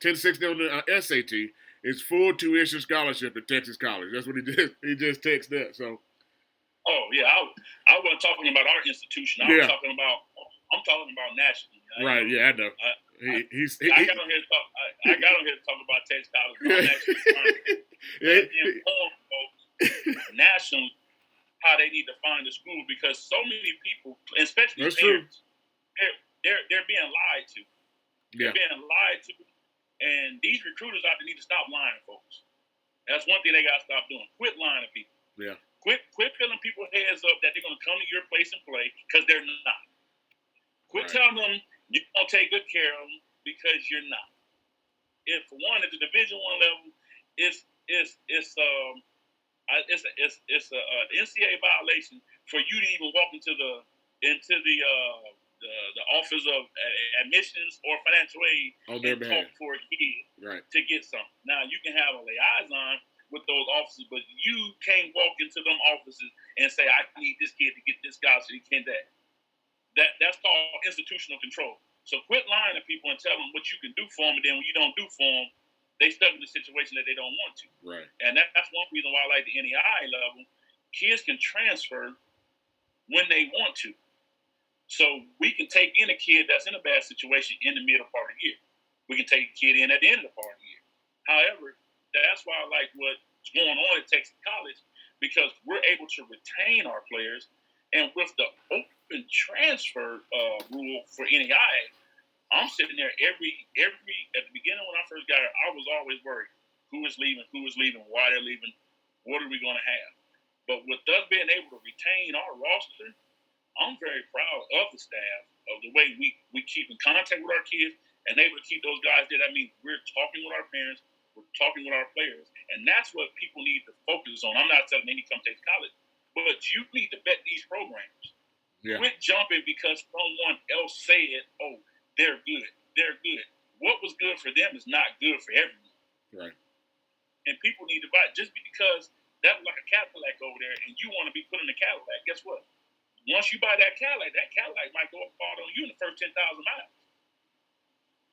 1060 on the SAT is full tuition scholarship at Texas College. That's what he did. He just texted that. So. Oh yeah, I wasn't talking about our institution. I'm talking about nationally. Right? Yeah, I know. I got on here to talk about Texas College. I'm actually trying to inform folks nationally how they need to find a school, because so many people, especially parents, they're being lied to. They're being lied to, and these recruiters out there need to stop lying, folks. That's one thing they got to stop doing. Quit lying to people. Yeah. Quit filling people's heads up that they're going to come to your place and play, because they're not. Quit telling them you're going to take good care of them, because you're not. If for one, at the Division I level, it's a NCAA violation for you to even walk into the office of admissions or financial aid and talk for a kid to get something. Now you can have a liaison with those officers, but you can't walk into them offices and say, "I need this kid to get this scholarship." You can't that's called institutional control. So quit lying to people and tell them what you can do for them, and then when you don't do for them, they stuck in the situation that they don't want to. Right. And that's one reason why I like the NEI level. Kids can transfer when they want to. So we can take in a kid that's in a bad situation in the middle part of the year. We can take a kid in at the end of the part of the year. However, that's why I like what's going on at Texas College, because we're able to retain our players. And with the open transfer rule for NEI, I'm sitting there every at the beginning when I first got here, I was always worried who is leaving, why they're leaving, what are we going to have. But with us being able to retain our roster, I'm very proud of the staff, of the way we keep in contact with our kids and able to keep those guys there. That means we're talking with our parents, we're talking with our players, and that's what people need to focus on. I'm not telling them to come take college, but you need to vet these programs. Yeah. Quit jumping because someone else said, "Oh, they're good. They're good." What was good for them is not good for everyone. Right. And people need to buy it. Just because that was like a Cadillac over there and you want to be put in a Cadillac, guess what? Once you buy that Cadillac might go up on you in the first 10,000 miles.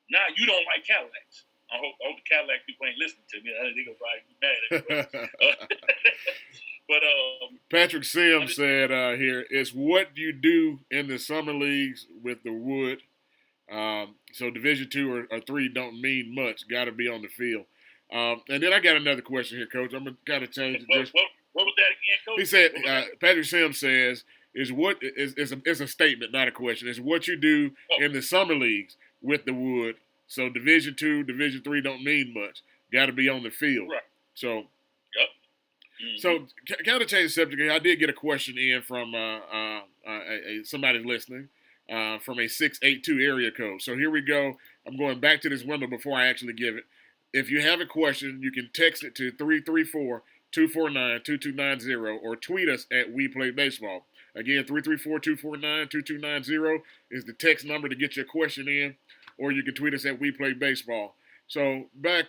Now you don't like Cadillacs. I hope the Cadillac people ain't listening to me. They're going to probably be mad at me. But Patrick Sims said here, it's what you do in the summer leagues with the Wood. So Division II or III don't mean much. Got to be on the field. And then I got another question here, Coach. I'm going to kind of change it. What was that again, Coach? He said, Patrick Sims says, it's a statement, not a question. It's what you do in the summer leagues with the Wood. So Division II, Division III don't mean much. Got to be on the field. Right. So, mm-hmm. So kind of change the subject here. I did get a question in from somebody listening from a 682 area code. So here we go. I'm going back to this window before I actually give it. If you have a question, you can text it to 334-249-2290 or tweet us at WePlayBaseball. Again, 334-249-2290 is the text number to get your question in, or you can tweet us at WePlayBaseball. So back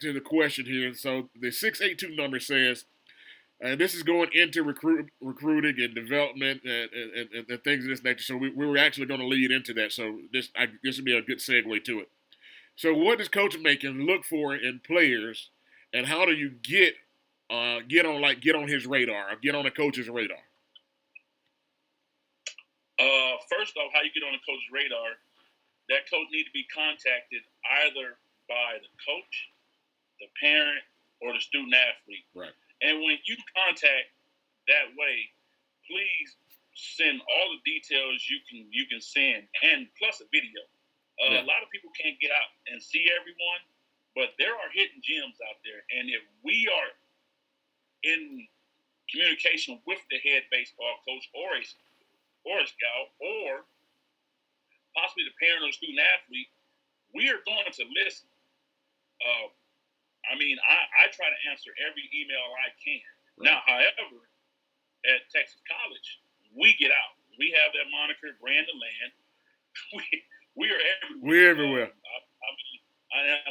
to the question here. So the 682 number says, and this is going into recruiting and development and things of this nature. So we were actually going to lead into that. So this would be a good segue to it. So what does Coach Macon look for in players, and how do you get on his radar, or get on a coach's radar? First off, how you get on the coach's radar, that coach needs to be contacted either by the coach, the parent, or the student athlete. Right. And when you contact that way, please send all the details you can send, and plus a video. A lot of people can't get out and see everyone, but there are hidden gems out there. And if we are in communication with the head baseball coach or a scout or possibly the parent or the student athlete, we are going to listen. I try to answer every email I can. Right. Now, however, at Texas College, we get out. We have that moniker, Brand the Land. We are everywhere. We're everywhere.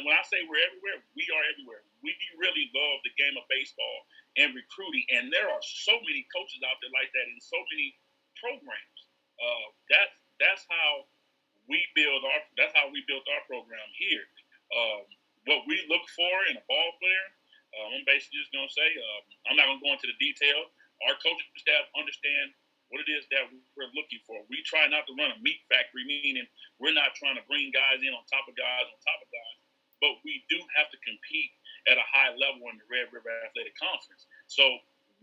When I say we're everywhere, we are everywhere. We really love the game of baseball and recruiting, and there are so many coaches out there like that in so many programs. That's how we build our. That's how we built our program here. What we look for in a ball player, I'm basically just gonna say, I'm not gonna go into the detail. Our coaching staff understand what it is that we're looking for. We try not to run a meat factory, meaning we're not trying to bring guys in on top of guys, but we do have to compete at a high level in the Red River Athletic Conference. So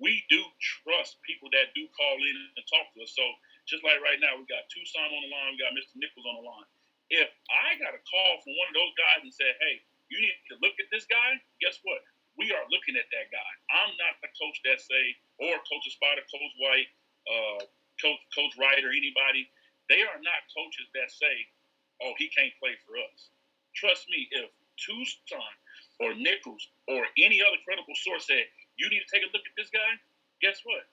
we do trust people that do call in and talk to us. So just like right now, we got Tucson on the line, we got Mr. Nichols on the line. If I got a call from one of those guys and said, hey, you need to look at this guy, guess what? We are looking at that guy. I'm not the coach that say, or Coach Espada, Coach White, Coach Wright, or anybody. They are not coaches that say, oh, he can't play for us. Trust me, if Tucson or Nichols or any other credible source said, you need to take a look at this guy, guess what?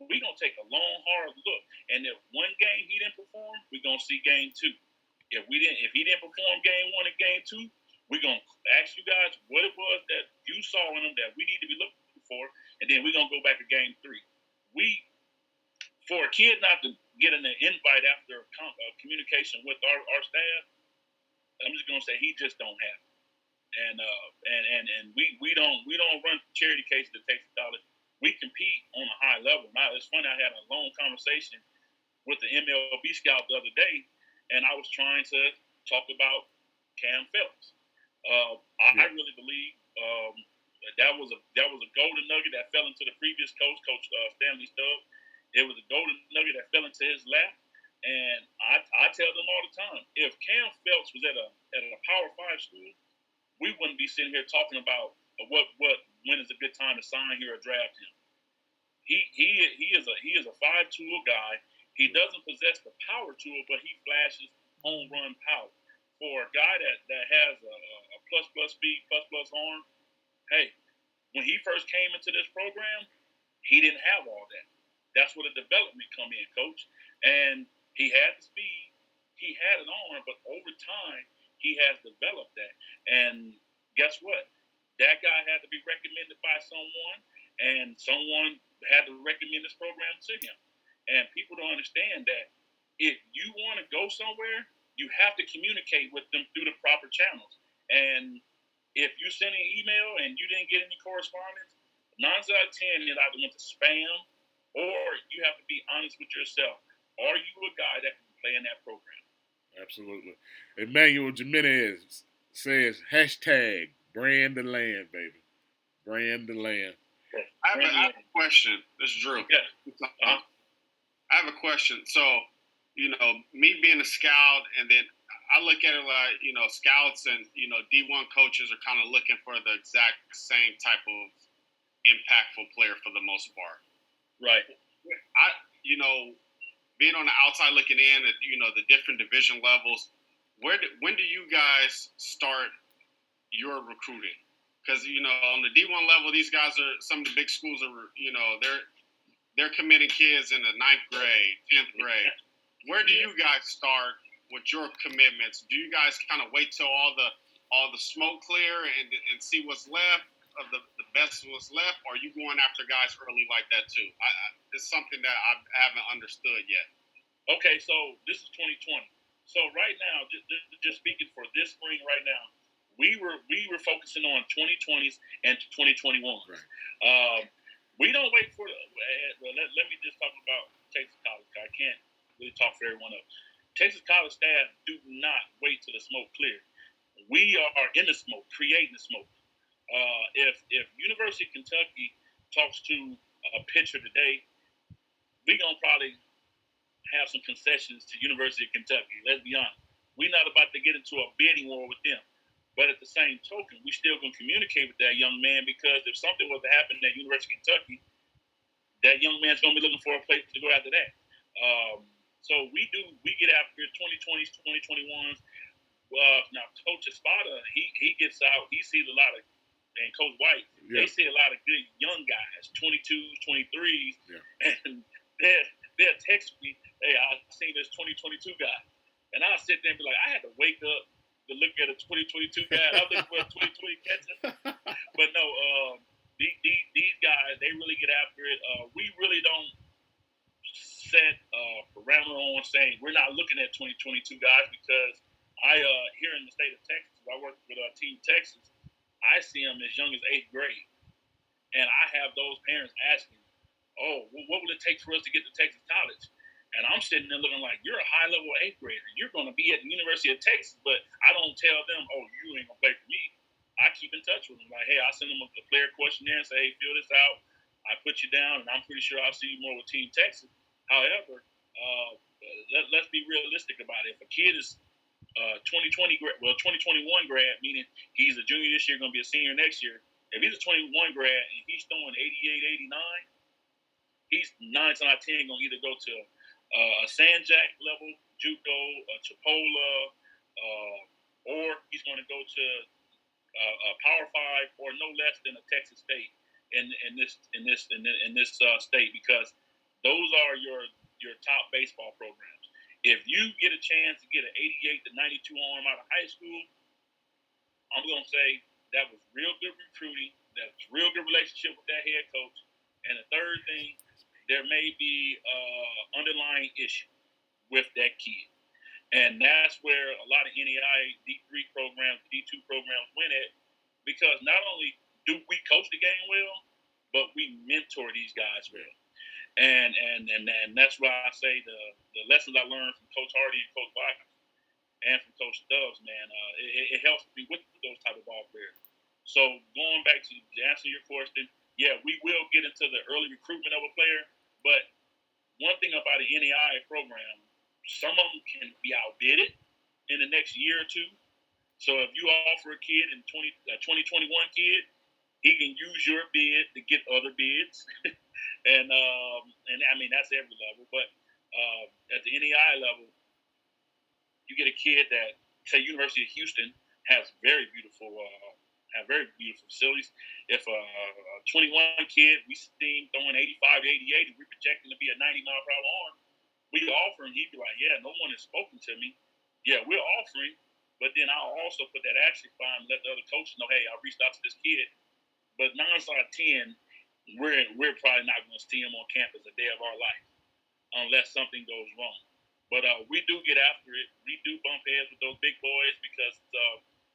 We're going to take a long, hard look. And if one game he didn't perform, we're going to see game two. If he didn't perform game one and game two, we're going to ask you guys what it was that you saw in him that we need to be looking for, and then we're going to go back to game three. For a kid not to get an invite after communication with our staff, I'm just going to say he just don't have it. And we don't run charity cases at Texas College. We compete on a high level. Now, it's funny, I had a long conversation with the MLB scout the other day, and I was trying to talk about Cam Phelps. I really believe that was a golden nugget that fell into the previous coach Stanley Stubbs. It was a golden nugget that fell into his lap, and I tell them all the time, if Cam Phelps was at a Power 5 school, we wouldn't be sitting here talking about when is a good time to sign here or draft him. He is a 5-tool guy. He doesn't possess the power tool, but he flashes home run power. For a guy that has a plus speed, plus arm, hey, when he first came into this program, he didn't have all that. That's where the development come in, coach. And he had the speed, he had an arm, but over time, he has developed that. And guess what? That guy had to be recommended by someone, and someone had to recommend this program to him. And people don't understand that if you want to go somewhere, you have to communicate with them through the proper channels. And if you send an email and you didn't get any correspondence, 9 out of 10 it either went to spam, or you have to be honest with yourself. Are you a guy that can play in that program? Absolutely. Emmanuel Jimenez says, hashtag brand the land, baby. Brand the land. I have a question. This is Drew. Yeah. I have a question. So, me being a scout, and then I look at it like, scouts and, D1 coaches are kind of looking for the exact same type of impactful player for the most part. Right. Being on the outside looking in at, the different division levels, when do you guys start your recruiting? Because, on the D1 level, these guys are, some of the big schools are, they're committing kids in the 9th grade, 10th grade. Where do you guys start with your commitments? Do you guys kind of wait till all the smoke clear and see what's left of the best of what's left? Or are you going after guys early like that too? It's something that I haven't understood yet. Okay, so this is 2020. So right now, just speaking for this spring right now, we were focusing on 2020s and 2021. Right. We don't wait for let me just talk about Texas College. I can't really talk for everyone else. Texas college staff do not wait till the smoke clears. We are in the smoke, creating the smoke. If University of Kentucky talks to a pitcher today, we're going to probably have some concessions to University of Kentucky. Let's be honest. We're not about to get into a bidding war with them. But at the same token, we still going to communicate with that young man, because if something was to happen at University of Kentucky, that young man's going to be looking for a place to go after that. So we get after 2020s, 2021s. Now Coach Espada, he gets out. He sees a lot of, and Coach White, they see a lot of good young guys, 22s, 23s, and they'll text me, hey, I seen this 2022 guy, and I'll sit there and be like, I had to wake up to look at a 2022 guy. I'm looking for a 2020 catcher, but no, these guys, they really get after it. We really don't set a parameter on saying we're not looking at 2022 guys, because here in the state of Texas, I work with Team Texas, I see them as young as 8th grade. And I have those parents asking, oh, well, what will it take for us to get to Texas College? And I'm sitting there looking like, you're a high-level 8th grader. You're going to be at the University of Texas. But I don't tell them, oh, you ain't going to play for me. I keep in touch with them. Like, hey, I send them a player questionnaire and say, hey, fill this out. I put you down, and I'm pretty sure I'll see you more with Team Texas. However, let's be realistic about it. If a kid is 2021 grad, meaning he's a junior this year, going to be a senior next year. If he's a 21 grad and he's throwing 88, 89, he's 9 times out of 10 going to either go to a Sanjak level, JUCO, a Chipola, or he's going to go to a Power 5 or no less than a Texas State in this state, because those are your top baseball programs. If you get a chance to get an 88 to 92 arm out of high school, I'm going to say that was real good recruiting. That's real good relationship with that head coach. And the third thing, there may be underlying issue with that kid. And that's where a lot of NAIA D3 programs, D2 programs win at, because not only do we coach the game well, but we mentor these guys well. And that's why I say the lessons I learned from Coach Hardy and Coach Black and from Coach Stubbs, man, it helps me with those type of ball players. So going back to answer your question, yeah, we will get into the early recruitment of a player, but one thing about the NAIA program, some of them can be outbidded in the next year or two. So if you offer a kid in 2021 kid, he can use your bid to get other bids. And I mean, that's every level. But at the NAIA level, you get a kid that, say, University of Houston has very beautiful facilities. If a 21 kid, we see him throwing 85, 88, and we're projecting to be a 90-mile-per-hour arm, we offer him, he'd be like, yeah, no one has spoken to me. Yeah, we're offering, but then I'll also put that asterisk by him and let the other coaches know, hey, I reached out to this kid. But 9 out of 10, we're probably not going to see him on campus a day of our life unless something goes wrong. But we do get after it. We do bump heads with those big boys, because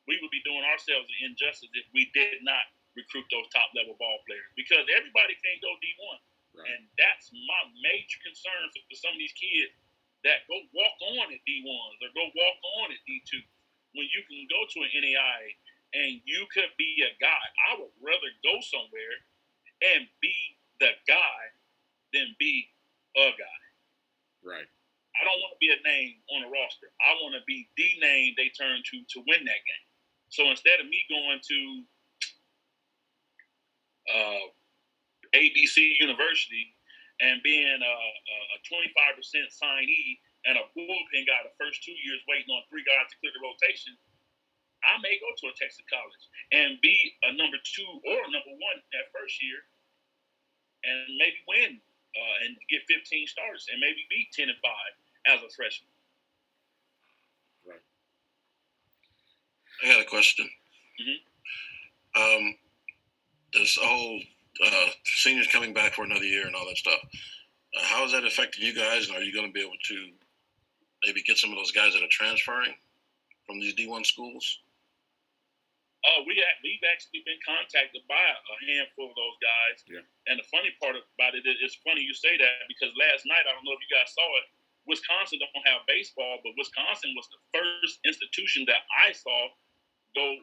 we would be doing ourselves an injustice if we did not recruit those top-level ball players, because everybody can't go D1. Right. And that's my major concern for some of these kids that go walk on at D1s or go walk on at D2. When you can go to an NAIA and you could be a guy, I would rather go somewhere and be the guy than be a guy. Right. I don't want to be a name on a roster. I want to be the name they turn to win that game. So instead of me going to ABC University and being a 25% signee and a bullpen guy the first 2 years waiting on 3 guys to clear the rotation, I may go to a Texas college and be a number 2 or number 1 that first year and maybe win and get 15 starts and maybe be 10-5 as a freshman. Right. I got a question. Mm-hmm. This whole seniors coming back for another year and all that stuff, how has that affected you guys? And are you going to be able to maybe get some of those guys that are transferring from these D1 schools? We've actually been contacted by a handful of those guys. Yeah. And the funny part about it is funny you say that, because last night, I don't know if you guys saw it, Wisconsin don't have baseball, but Wisconsin was the first institution that I saw go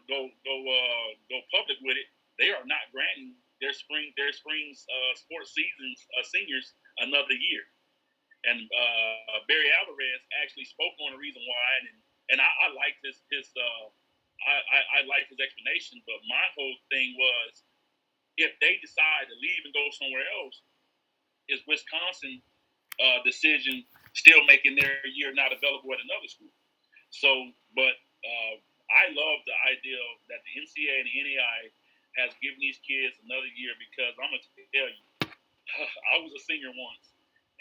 public with it. They are not granting their spring sports seasons seniors another year. And Barry Alvarez actually spoke on the reason why, and I like I like his explanation. But my whole thing was, if they decide to leave and go somewhere else, is Wisconsin decision still making their year not available at another school? So, but I love the idea that the NCAA and the NAI has given these kids another year, because I'm going to tell you, I was a senior once.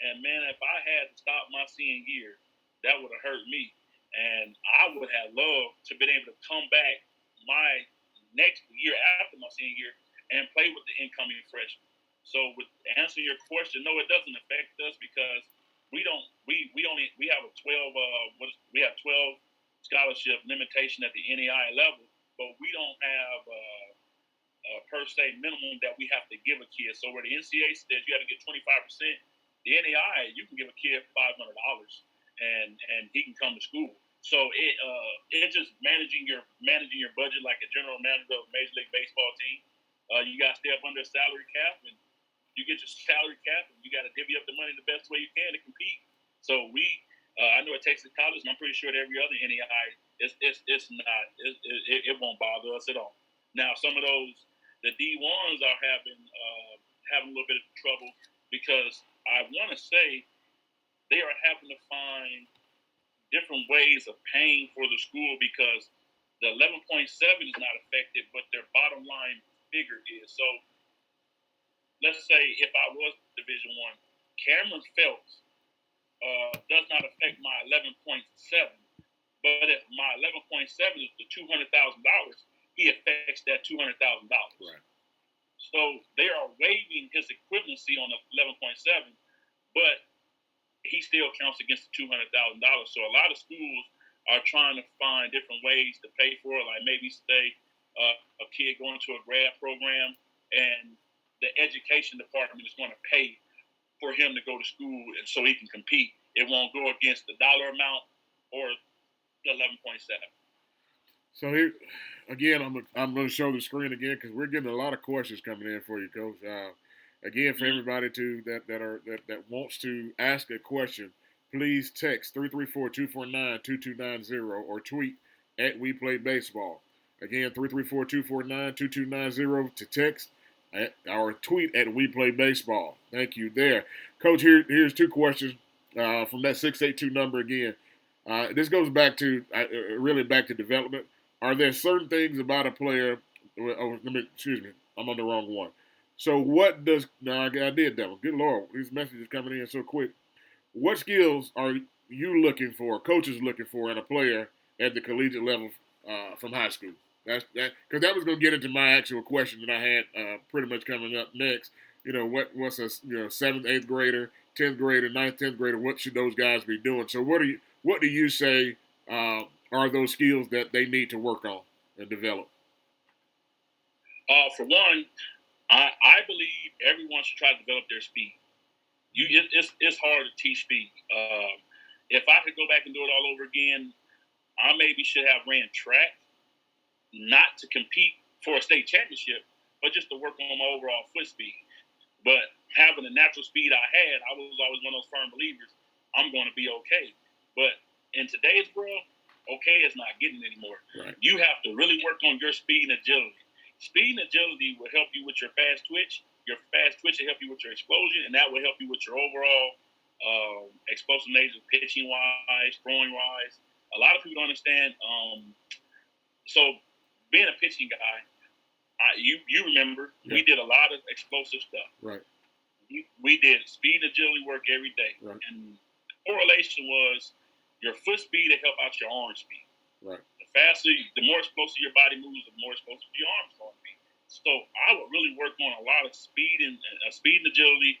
And, man, if I had to stop my senior year, that would have hurt me. And I would have loved to be able to come back my next year after my senior year and play with the incoming freshmen. So, with answering your question, no, it doesn't affect us, because we have a 12 scholarship limitation at the NAI level, but we don't have per se minimum that we have to give a kid. So where the NCAA says you have to get 25%, the NAI, you can give a kid $500 and he can come to school. So it's just managing your budget like a general manager of a Major League Baseball team. You got to stay up under a salary cap, and you get your salary cap, and you got to divvy up the money the best way you can to compete. So I know at Texas College, and I'm pretty sure at every other NAI, it won't bother us at all. Now, some of the D1s are having a little bit of trouble, because I want to say they are having to find different ways of paying for the school, because the 11.7 is not affected, but their bottom line figure is. So let's say if I was Division I, Cameron Phelps does not affect my 11.7, but if my 11.7 is the $200,000, he affects that $200,000. Right. So they are waiving his equivalency on the 11.7, but he still counts against the $200,000. So a lot of schools are trying to find different ways to pay for it, like maybe say a kid going to a grad program, and the education department is going to pay for him to go to school, and so he can compete. It won't go against the dollar amount or the 11.7. So here, again, I'm going to show the screen again, because we're getting a lot of questions coming in for you, Coach. Again, for everybody that wants to ask a question, please text 334-249-2290 or tweet at WePlayBaseball. Again, 334-249-2290 to text or tweet at WePlayBaseball. Thank you there. Coach, here's two questions from that 682 number again. This goes back to really back to development. Are there certain things about a player? Excuse me, I'm on the wrong one. So what does I did that one. Good Lord, these messages coming in so quick. What skills are you looking for? Coaches looking for in a player at the collegiate level from high school? That's that, because that was going to get into my actual question that I had pretty much coming up next. You know, what's a 7th, 8th grader, 10th grader, 9th, 10th grader? What should those guys be doing? So what do you say are those skills that they need to work on and develop? For one, I believe everyone should try to develop their speed. It's hard to teach speed. If I could go back and do it all over again, I maybe should have ran track, not to compete for a state championship, but just to work on my overall foot speed. But having the natural speed I had, I was always one of those firm believers, I'm going to be okay. But in today's world, okay is not getting anymore. Right. You have to really work on your speed and agility. Speed and agility will help you with your fast twitch. Your fast twitch will help you with your explosion, and that will help you with your overall explosive nature, pitching-wise, throwing-wise. A lot of people don't understand. So being a pitching guy, you remember, we did a lot of explosive stuff. Right. We did speed and agility work every day. Right. And the correlation was your foot speed to help out your arm speed. Right. The more explosive your body moves, the more explosive your arms are going to be. So I would really work on a lot of speed and agility,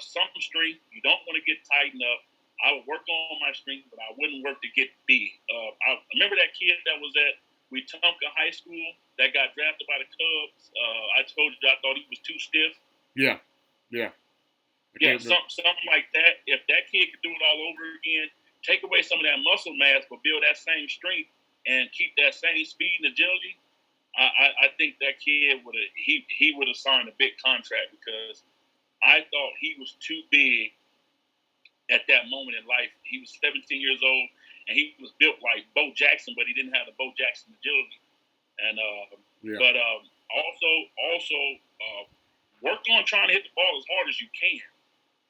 some strength. You don't want to get tightened up. I would work on my strength, but I wouldn't work to get big. I remember that kid that was at Wetumpka High School that got drafted by the Cubs. I told you I thought he was too stiff. Yeah. Yeah, something like that. If that kid could do it all over again, take away some of that muscle mass, but build that same strength and keep that same speed and agility, I think that kid would have signed a big contract, because I thought he was too big at that moment in life. He was 17 years old, and he was built like Bo Jackson, but he didn't have the Bo Jackson agility. And but also work on trying to hit the ball as hard as you can.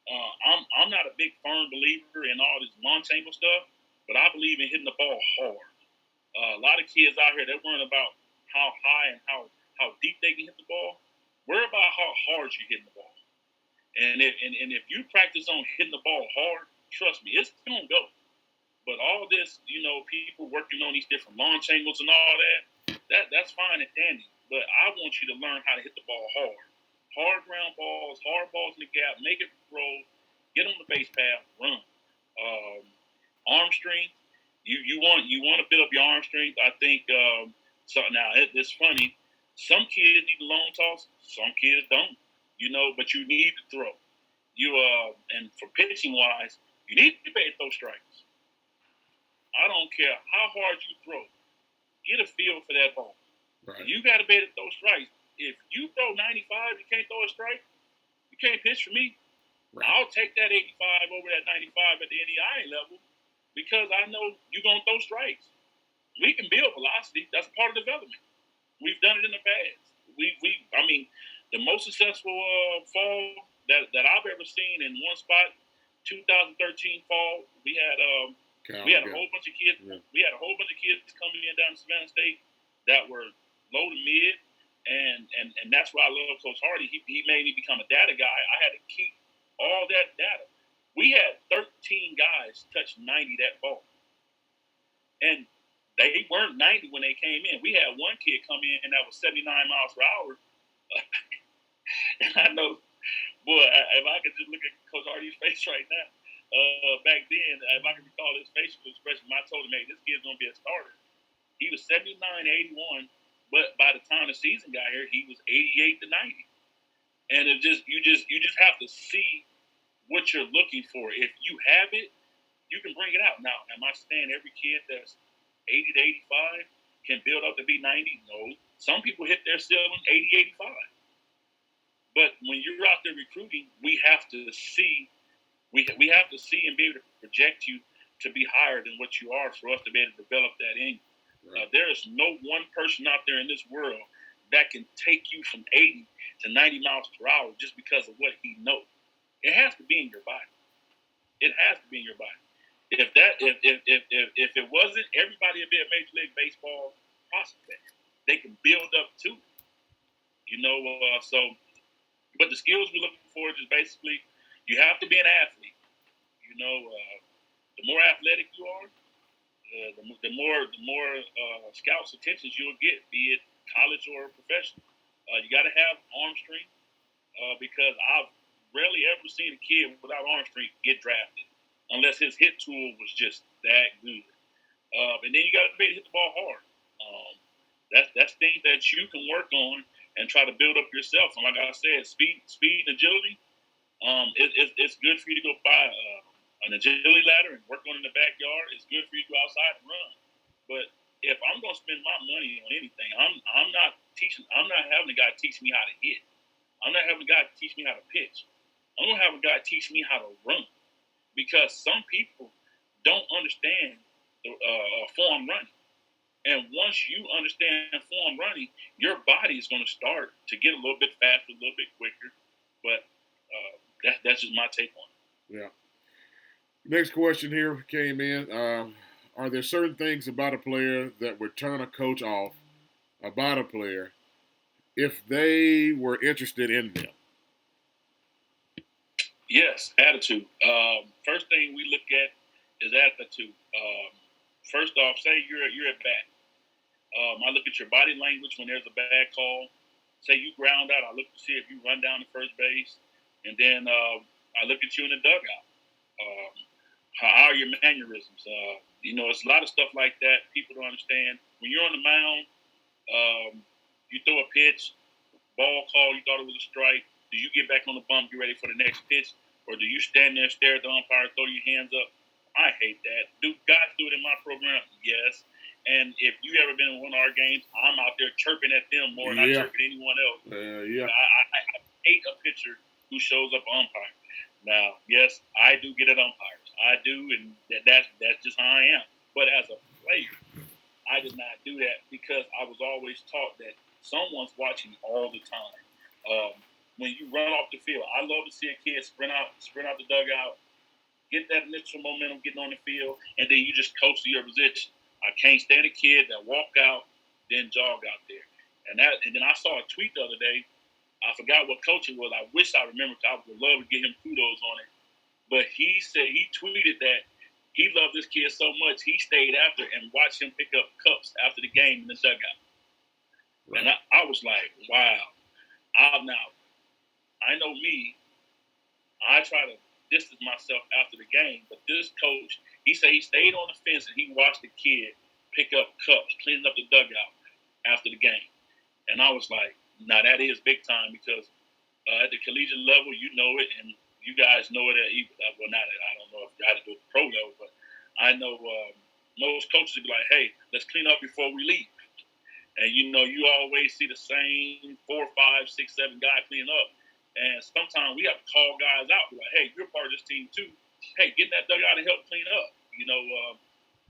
I'm not a big firm believer in all this launch angle stuff, but I believe in hitting the ball hard. A lot of kids out here, they're worrying about how high and how deep they can hit the ball. Worry about how hard you're hitting the ball. And if you practice on hitting the ball hard, trust me, it's going to go. But all this, people working on these different launch angles and all that's fine and dandy. But I want you to learn how to hit the ball hard. Hard ground balls, hard balls in the gap, make it roll, get on the base path, run. Arm strength, you want to build up your arm strength. I think so. Now it's funny. Some kids need a long toss, some kids don't. But you need to throw. And for pitching wise, you need to be able to throw strikes. I don't care how hard you throw. Get a feel for that ball. Right. You got to be able to throw strikes. If you throw 95, you can't throw a strike, you can't pitch for me. Right. I'll take that 85 over that 95 at the NEI level, because I know you're going to throw strikes. We can build velocity. That's part of development. We've done it in the past. The most successful fall that I've ever seen in one spot, 2013 fall, we had a whole bunch of kids. Yeah. We had a whole bunch of kids coming in down to Savannah State that were low to mid. And that's why I love Coach Hardy. He made me become a data guy. I had to keep all that data. We had 13 guys touch 90 that ball. And they weren't 90 when they came in. We had one kid come in that was 79 miles per hour. And I know, boy, if I could just look at Coach Hardy's face right now, back then, if I could recall his facial expression, I told him, hey, this kid's going to be a starter. He was 79, 81. But by the time the season got here, he was 88 to 90. And you just have to see what you're looking for. If you have it, you can bring it out. Now, am I saying every kid that's 80 to 85 can build up to be 90? No. Some people hit their ceiling 80, 85. But when you're out there recruiting, we have to see and be able to project you to be higher than what you are, for us to be able to develop that in you. There is no one person out there in this world that can take you from 80 to 90 miles per hour just because of what he knows. It has to be in your body. It has to be in your body. If it wasn't, everybody would be a Major League Baseball prospect. They can build up to it. But the skills we're looking for is basically, you have to be an athlete. The more athletic you are, the more scouts' attentions you'll get, be it college or professional. You got to have arm strength, because I've rarely ever seen a kid without arm strength get drafted, unless his hit tool was just that good. And then you got to be able to hit the ball hard. That's things that you can work on and try to build up yourself. And like I said, speed and agility. It's good for you to go buy an agility ladder and work on in the backyard. It's good for you to go outside and run. But if I'm going to spend my money on anything, I'm not having a guy teach me how to hit. I'm not having a guy teach me how to pitch. I'm going to have a guy teach me how to run, because some people don't understand the form running. And once you understand form running, your body is going to start to get a little bit faster, a little bit quicker. But that's just my take on it. Yeah. Next question here came in. Are there certain things about a player that would turn a coach off about a player if they were interested in them? Yes, attitude. First thing we look at is attitude. First off, say you're at bat. I look at your body language when there's a bad call. Say you ground out, I look to see if you run down to first base. And then I look at you in the dugout. How are your mannerisms? It's a lot of stuff like that people don't understand. When you're on the mound, you throw a pitch, ball call, you thought it was a strike. Do you get back on the bump, get ready for the next pitch? or do you stand there, stare at the umpire, throw your hands up? I hate that. Do guys do it in my program? Yes. And if you ever been in one of our games, I'm out there chirping at them more than I chirp at anyone else. I hate a pitcher who shows up umpire. Now, yes, I do get at umpires. I do, and that's just how I am. But as a player, I did not do that because I was always taught that someone's watching all the time. When you run off the field, I love to see a kid sprint out the dugout, get that initial momentum getting on the field, and then you just coast to your position. I can't stand a kid that walk out, then jog out there. And then I saw a tweet the other day. I forgot what coach it was. I wish I remembered. I would love to give him kudos on it. But he tweeted that he loved this kid so much, he stayed after and watched him pick up cups after the game in the dugout. Right. And I was like, wow. Now, I know me. I try to distance myself after the game, but this coach, he said he stayed on the fence and he watched the kid pick up cups, cleaning up the dugout after the game. And I was like, now that is big time because at the collegiate level, you know it, and you guys know it I don't know if you had to do it at the pro level, but I know most coaches would be like, hey, let's clean up before we leave. And, you always see the same 4, 5, 6, 7 guys cleaning up. And sometimes we have to call guys out. Be like, hey, you're part of this team too. Hey, get in that dugout and help clean up.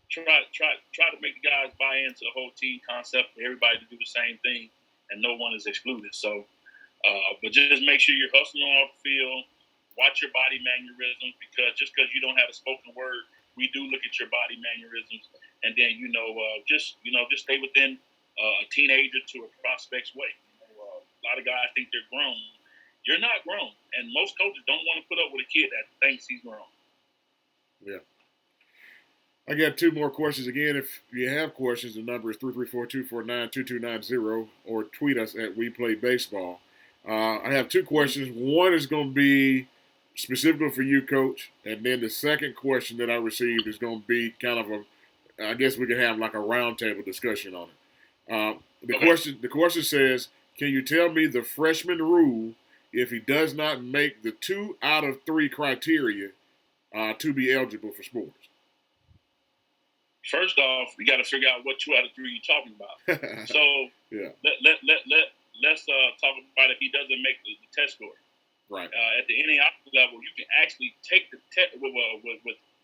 Try to make the guys buy into the whole team concept for everybody to do the same thing, and no one is excluded. So, but just make sure you're hustling off the field. Watch your body mannerisms because you don't have a spoken word, we do look at your body mannerisms, and then just stay within a teenager to a prospect's way. A lot of guys think they're grown. You're not grown, and most coaches don't want to put up with a kid that thinks he's grown. Yeah. I got 2 more questions. Again, if you have questions, the number is 334-249-2290, or tweet us at WePlayBaseball. I have 2 questions. One is going to be specifically for you, Coach, and then the second question that I received is going to be kind of I guess we can have like a roundtable discussion on it. The question says, can you tell me the freshman rule if he does not make the 2 out of 3 criteria to be eligible for sports? First off, we got to figure out what 2 out of 3 you're talking about. So yeah. Let's talk about if he doesn't make the test score. Right. At the NAIA level, you can actually take the test with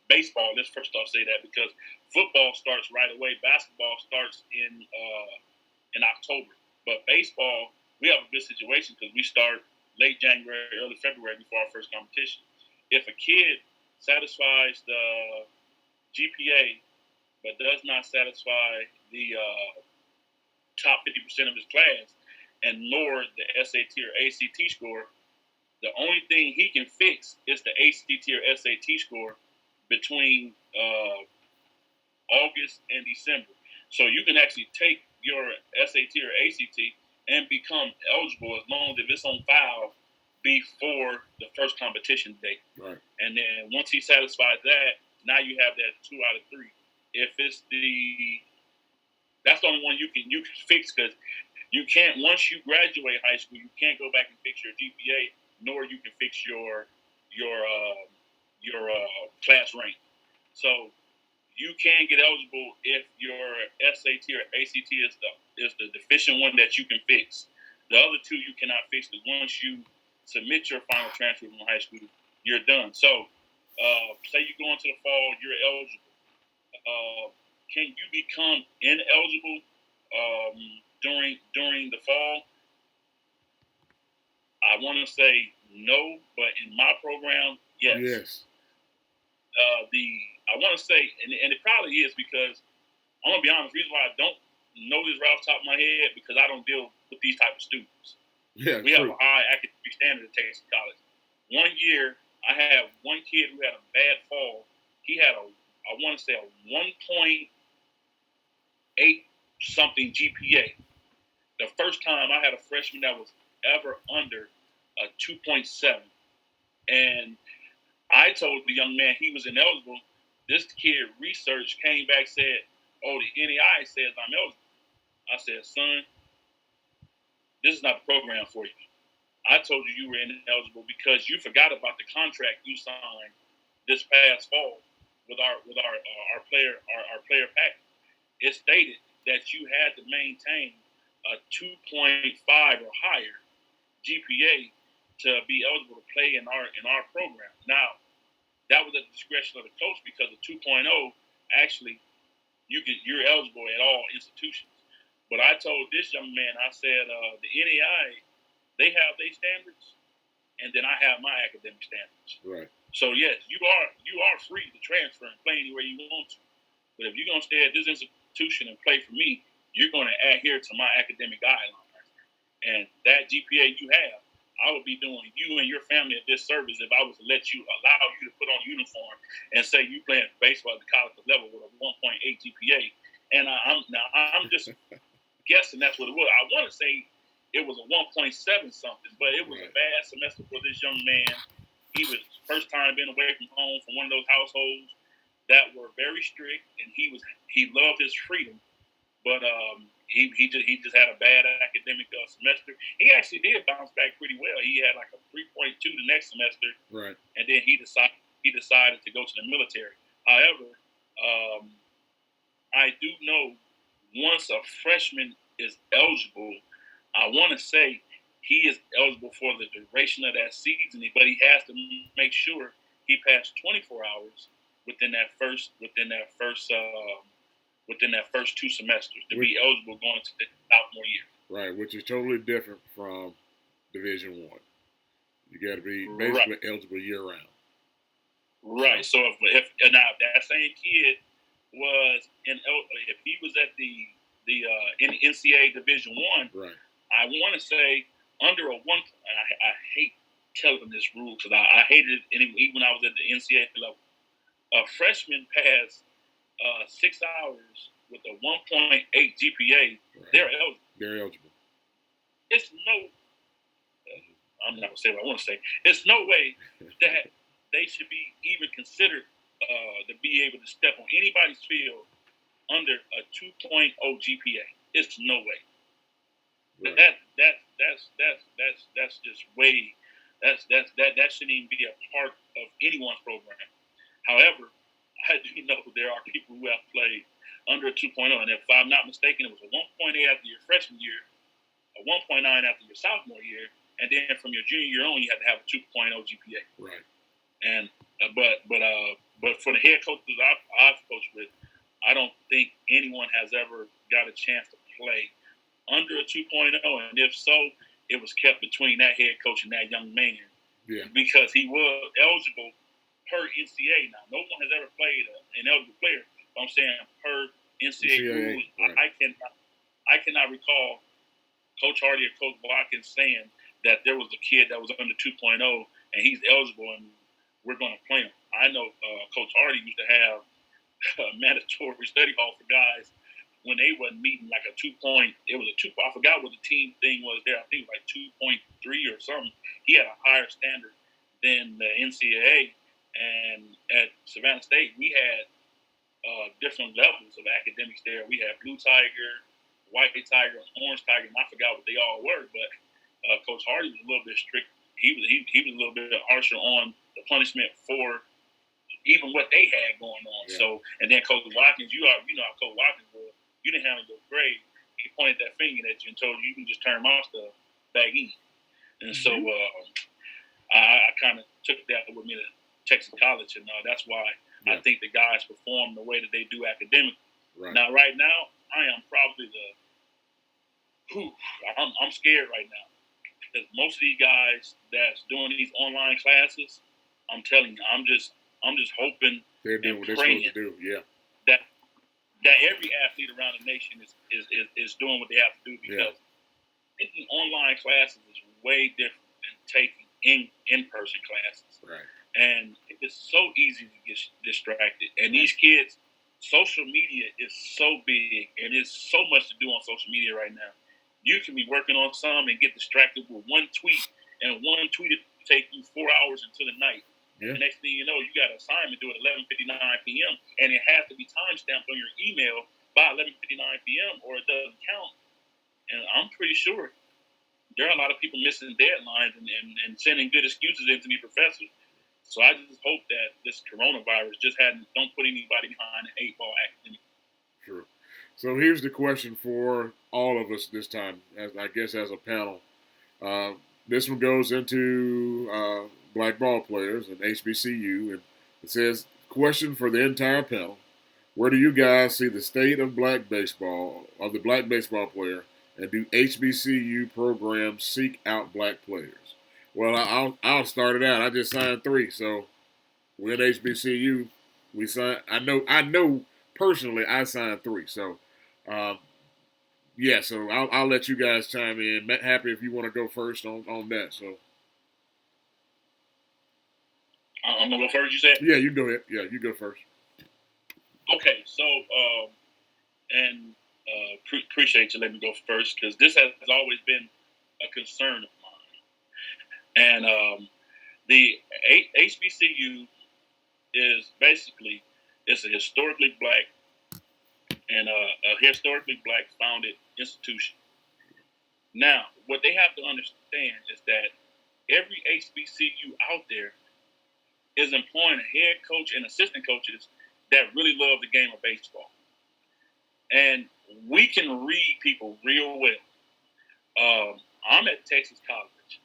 baseball. Let's first off say that because football starts right away. Basketball starts in October. But baseball, we have a good situation because we start late January, early February before our first competition. If a kid satisfies the GPA but does not satisfy the top 50% of his class and nor the SAT or ACT score, the only thing he can fix is the ACT or SAT score between August and December. So you can actually take your SAT or ACT and become eligible as long as it's on file before the first competition date. Right. And then once he satisfies that, now you have that 2 out of 3. If it's that's the only one you can fix because you can't, once you graduate high school, you can't go back and fix your GPA, nor you can fix your class rank. So you can get eligible if your SAT or ACT is the deficient one that you can fix. The other 2 you cannot fix because once you submit your final transcript from high school, you're done. So say you go into the fall, you're eligible. Can you become ineligible during the fall? I want to say no, but in my program, yes. Yes. I want to say, and it probably is because I'm gonna be honest. The reason why I don't know this right off the top of my head because I don't deal with these type of students. Yeah, we have a high academic standard at Texas College. One year, I had one kid who had a bad fall. He had a 1.8 something GPA. The first time I had a freshman that was ever under a 2.7. And I told the young man he was ineligible. This kid research came back, said, oh, the NAIA says I'm eligible. I said, son, this is not the program for you. I told you were ineligible because you forgot about the contract you signed this past fall with our player package. It stated that you had to maintain a 2.5 or higher GPA to be eligible to play in our program. Now, that was at the discretion of the coach because of 2.0 actually you're eligible at all institutions. But I told this young man, I said the NAI, they have their standards, and then I have my academic standards. Right. So yes, you are free to transfer and play anywhere you want to. But if you're gonna stay at this institution and play for me, you're gonna adhere to my academic guidelines. And that GPA you have, I would be doing you and your family a disservice if I was to allow you to put on uniform and say you playing baseball at the college level with a 1.8 GPA. And I'm just guessing that's what it was. I want to say it was a 1.7 something, but it was a bad semester for this young man. He was first time being away from home from one of those households that were very strict, and he loved his freedom, but he just had a bad academic semester. He actually did bounce back pretty well. He had like a 3.2 the next semester, right? And then he decided to go to the military. However, I do know once a freshman is eligible, I want to say he is eligible for the duration of that season, but he has to make sure he passed 24 hours within that first 2 semesters to be eligible going to the sophomore year. Right, which is totally different from Division I. You got to be basically eligible year round. Right. So if now that same kid was if he was at in NCAA Division I, right? I want to say under a one. I hate telling this rule because I hated it even when I was at the NCAA level. A freshman passed 6 hours with a 1.8 GPA. Right. They're eligible. It's no. I'm not gonna say what I want to say. It's no way that they should be even considered to be able to step on anybody's field under a 2.0 GPA. It's no way. Right. That's just way. That shouldn't even be a part of anyone's program. However, I do know there are people who have played under a 2.0, and if I'm not mistaken, it was a 1.8 after your freshman year, a 1.9 after your sophomore year, and then from your junior year on, you had to have a 2.0 GPA. Right. And but for the head coaches I've coached with, I don't think anyone has ever got a chance to play under a 2.0, and if so, it was kept between that head coach and that young man. Yeah. Because he was eligible per NCAA. Now, no one has ever played an eligible player. But I'm saying per NCAA rules, right. I cannot recall Coach Hardy or Coach Watkins saying that there was a kid that was under 2.0 and he's eligible and we're going to play him. I know Coach Hardy used to have a mandatory study hall for guys when they wasn't meeting like a 2. It was a 2. I forgot what the team thing was there. I think it was like 2.3 or something. He had a higher standard than the NCAA. And at Savannah State, we had different levels of academics there. We had Blue Tiger, White Tiger, Orange Tiger, and I forgot what they all were. But Coach Hardy was a little bit strict. He was a little bit harsher on the punishment for even what they had going on. Yeah. So, and then Coach Watkins, you know how Coach Watkins was. You didn't handle your grade. He pointed that finger at you and told you can just turn my stuff back in. And so I kind of took that with me to Texas College, and that's why I think the guys perform the way that they do academically. Right. Now, right now, I am probably I'm scared right now because most of these guys that's doing these online classes, I'm telling you, I'm just hoping they're doing what they're supposed to do. Yeah. That every athlete around the nation is doing what they have to do because taking online classes is way different than taking in-person classes. Right. And it's so easy to get distracted. And these kids, social media is so big, and there's so much to do on social media right now. You can be working on some and get distracted with one tweet, and one tweet will take you 4 hours into the night. Yeah. The next thing you know, you got an assignment due at 11:59 p.m., and it has to be time-stamped on your email by 11:59 p.m., or it doesn't count. And I'm pretty sure there are a lot of people missing deadlines and sending good excuses in to be professors. So I just hope that this coronavirus don't put anybody behind an 8-ball academic. Sure. So here's the question for all of us this time, as a panel. This one goes into black ball players and HBCU, and it says, question for the entire panel. Where do you guys see the state of black baseball, of the black baseball player, and do HBCU programs seek out black players? Well, I'll start it out. I just signed 3, so we're at HBCU. We signed. I know personally, I signed 3. So, yeah. So I'll let you guys chime in. Happy if you want to go first on that. So. I'm gonna go first. You said? Yeah, you go ahead. Yeah, you go first. Okay, so appreciate you letting me go first, because this has always been a concern of mine. And the HBCU is basically, it's a historically black and a historically black founded institution. Now, what they have to understand is that every HBCU out there is employing a head coach and assistant coaches that really love the game of baseball. And we can read people real well. I'm at Texas College,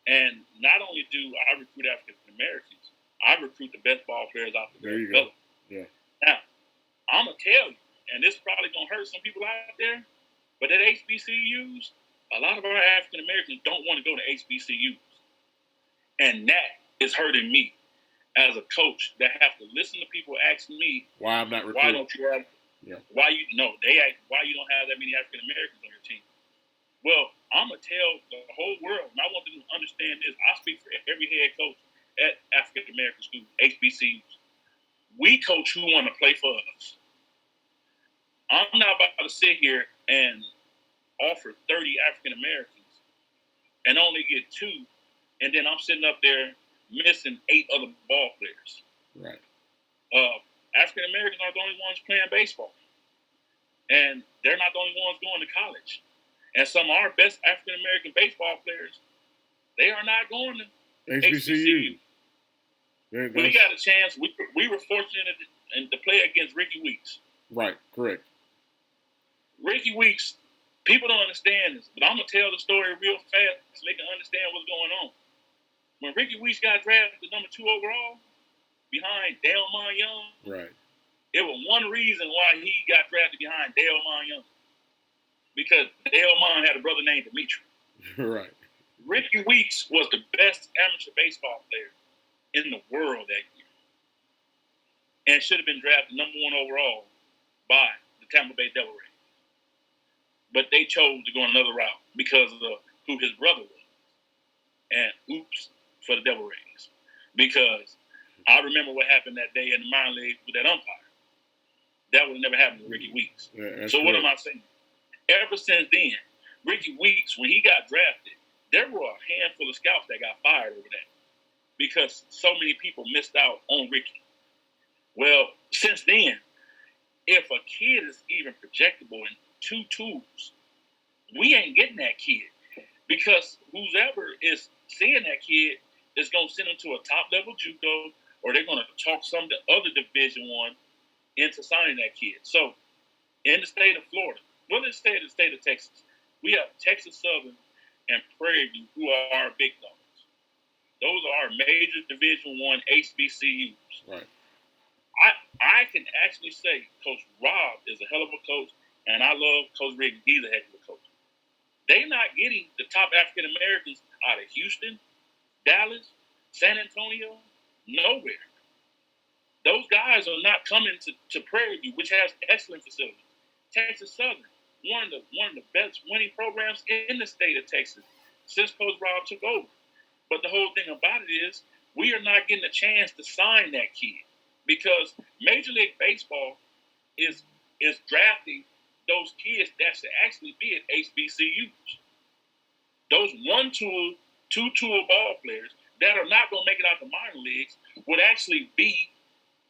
and not only do I recruit African Americans, I recruit the best ball players out there. There you go. Yeah. Now, I'm going to tell you, and this is probably going to hurt some people out there, but at HBCUs, a lot of our African Americans don't want to go to HBCUs. And that is hurting me as a coach that have to listen to people asking me, why I'm not recruiting. Why don't you have, why you don't have that many African Americans on your team? Well, I'm gonna tell the whole world, and I want them to understand this. I speak for every head coach at African American schools, HBCUs. We coach who want to play for us. I'm not about to sit here and offer 30 African Americans and only get 2, and then I'm sitting up there missing 8 other ball players. Right. African Americans aren't the only ones playing baseball, and they're not the only ones going to college. And some of our best African American baseball players, they are not going to HBCU. We got a chance. We were fortunate to play against Ricky Weeks. Right. Correct. Ricky Weeks. People don't understand this, but I'm gonna tell the story real fast so they can understand what's going on. When Ricky Weeks got drafted number 2 overall behind Dale Mon Young, right, it was one reason why he got drafted behind Dale Mon Young. Because Dale Mon had a brother named Dimitri. Right. Ricky Weeks was the best amateur baseball player in the world that year. And should have been drafted number 1 overall by the Tampa Bay Devil Rays. But they chose to go another route because of who his brother was. And oops for the Devil Rays. Because I remember what happened that day in the minor league with that umpire. That would have never happened to Ricky Weeks. Yeah, so what am I saying? Ever since then, Ricky Weeks, when he got drafted, there were a handful of scouts that got fired over that because so many people missed out on Ricky. Well, since then, if a kid is even projectable in 2 tools, we ain't getting that kid because whoever is seeing that kid is going to send him to a top-level JUCO, or they're going to talk some of the other Division I into signing that kid. So, in the state of Florida, well, let's say the state of Texas, we have Texas Southern and Prairie View, who are our big dogs. Those are our major Division I HBCUs. Right. I can actually say Coach Rob is a hell of a coach, and I love Coach Rick. He's a heck of a coach. They're not getting the top African Americans out of Houston, Dallas, San Antonio, nowhere. Those guys are not coming to Prairie View, which has excellent facilities. Texas Southern, one of the best winning programs in the state of Texas since Coach Rob took over. But the whole thing about it is we are not getting a chance to sign that kid because Major League Baseball is drafting those kids that should actually be at HBCUs. Those 1-tool, 2-tool ball players that are not going to make it out the minor leagues would actually be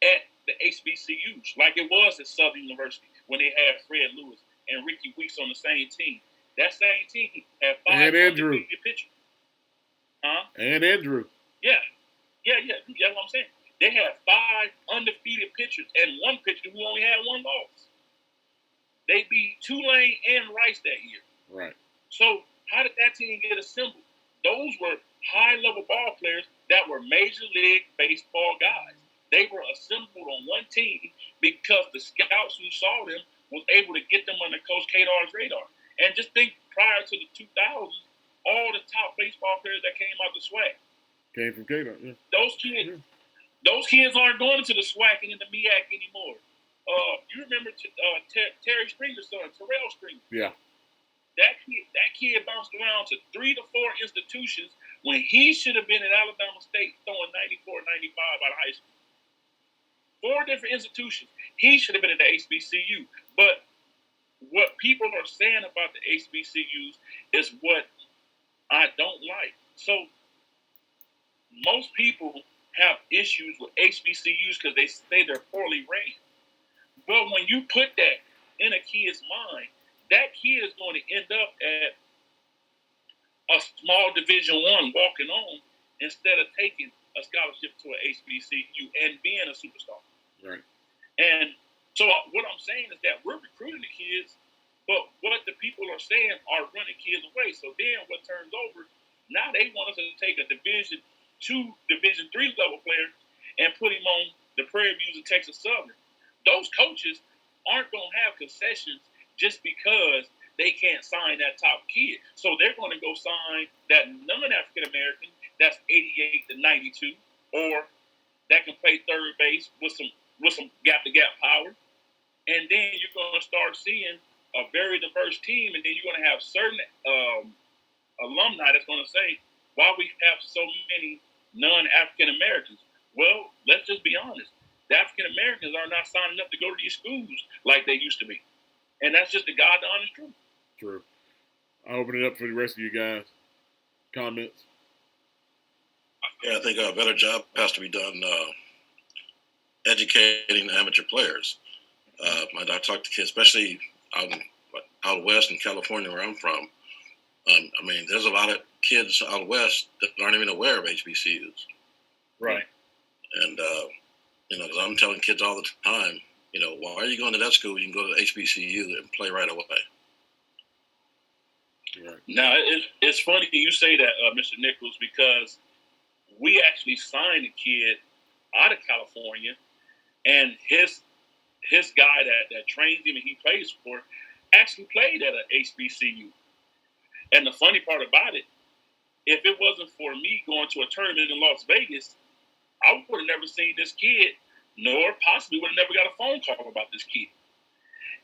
at the HBCUs, like it was at Southern University when they had Fred Lewis and Ricky Weeks on the same team. that same team had 5 And Andrew. undefeated pitchers. Huh? And Andrew. Yeah. That's what I'm saying. They had 5 undefeated pitchers and 1 pitcher who only had 1 loss. They beat Tulane and Rice that year. Right. So how did that team get assembled? Those were high-level ball players that were Major League Baseball guys. They were assembled on one team because the scouts who saw them was able to get them under Coach Kadar's radar. And just think, prior to the 2000s, all the top baseball players that came out the SWAC came from Kadar. Yeah. Those kids aren't going into the SWAC and in the MEAC anymore. You remember Terry Stringer's son, Terrell Stringer? Yeah. That kid bounced around to 3 to 4 institutions when he should have been at Alabama State throwing 94, 95 out of high school. 4 different institutions. He should have been at the HBCU. But what people are saying about the HBCUs is what I don't like. So most people have issues with HBCUs because they say they're poorly ran. But when you put that in a kid's mind, that kid is going to end up at a small Division I walking on instead of taking a scholarship to an HBCU and being a superstar. Right. And so what I'm saying is that we're recruiting the kids, but what the people are saying are running kids away. So then what turns over, now they want us to take a Division II, Division III level player and put him on the Prairie Views of Texas Southern. Those coaches aren't going to have concessions just because they can't sign that top kid. So they're going to go sign that non-African American that's 88 to 92, or that can play third base with some gap-to-gap power. And then you're going to start seeing a very diverse team, and then you're going to have certain alumni that's going to say, why we have so many non-African Americans? Well, let's just be honest. The African Americans are not signing up to go to these schools like they used to be. And that's just the honest truth. True. I'll open it up for the rest of you guys. Comments? Yeah, I think a better job has to be done educating amateur players. I talk to kids, especially out west in California where I'm from. I mean, there's a lot of kids out west that aren't even aware of HBCUs. Right. And, because I'm telling kids all the time, why are you going to that school? You can go to the HBCU and play right away. Right. Now, it's funny you say that, Mr. Nichols, because we actually signed a kid out of California, and his guy that trains him and he plays for actually played at an HBCU. And the funny part about it, if it wasn't for me going to a tournament in Las Vegas, I would have never seen this kid, nor possibly would have never got a phone call about this kid.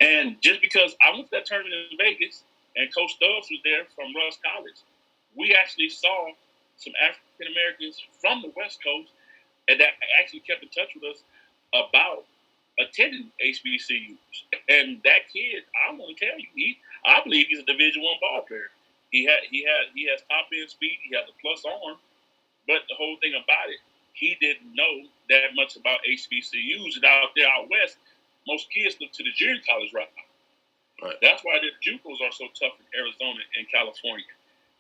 And just because I went to that tournament in Vegas and Coach Stubbs was there from Russ College, we actually saw some African Americans from the West Coast and that actually kept in touch with us about attending HBCUs. And that kid, I want to tell you, I believe he's a Division I ball player. He has top end speed. He has a plus arm. But the whole thing about it, he didn't know that much about HBCUs. And out there out west, most kids look to the junior college route. Right. That's why the JUCOs are so tough in Arizona and California.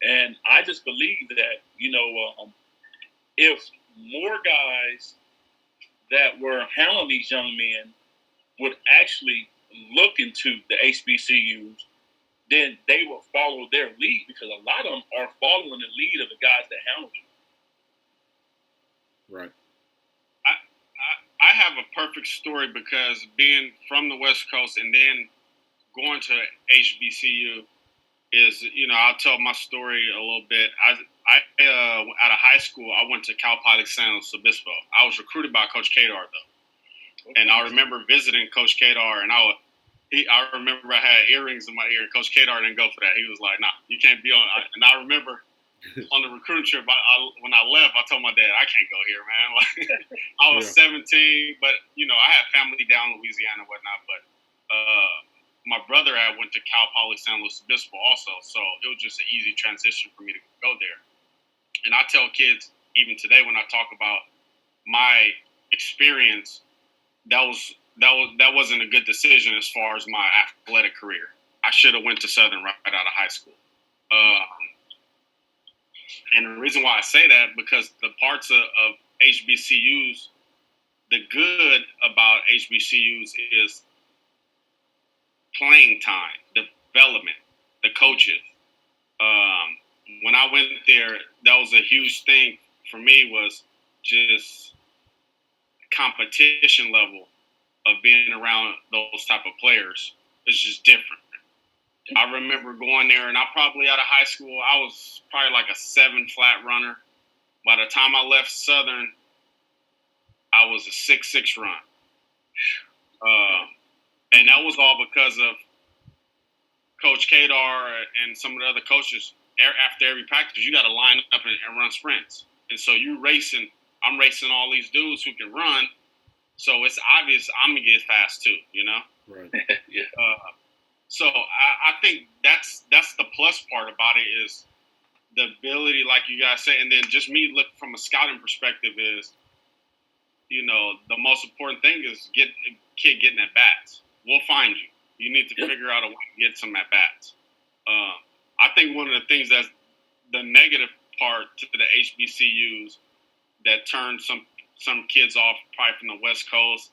And I just believe that, if more guys that were handling these young men would actually look into the HBCUs, then they will follow their lead, because a lot of them are following the lead of the guys that handle them. Right. I have a perfect story, because being from the West Coast and then going to HBCU is, I'll tell my story a little bit. Out of high school, I went to Cal Poly San Luis Obispo. I was recruited by Coach Kadar, though. And I remember visiting Coach Kadar, and I remember I had earrings in my ear, and Coach Kadar didn't go for that. He was like, nah, you can't be on. And I remember on the recruiting trip, when I left, I told my dad, I can't go here, man. Like, I was 17, but, I had family down in Louisiana and whatnot. But my brother went to Cal Poly San Luis Obispo also, so it was just an easy transition for me to go there. And I tell kids, even today, when I talk about my experience, that wasn't a good decision as far as my athletic career. I should have went to Southern right out of high school. And the reason why I say that, because the parts of HBCUs, the good about HBCUs is playing time, development, the coaches. When I went there, that was a huge thing for me, was just competition level of being around those type of players. It's just different. I remember going there, and I probably out of high school, I was probably like a 7 flat runner. By the time I left Southern, I was a 6'6" run. And that was all because of Coach Kadar and some of the other coaches. After every practice, you got to line up and run sprints. And so I'm racing all these dudes who can run. So it's obvious I'm going to get fast too, you know? Right. Yeah. So I think that's the plus part about it, is the ability, like you guys say, and then just me look from a scouting perspective is, you know, the most important thing is kid getting at bats. We'll find you. You need to figure out a way to get some at bats. I think one of the things that's the negative part to the HBCUs that turn some kids off probably from the West Coast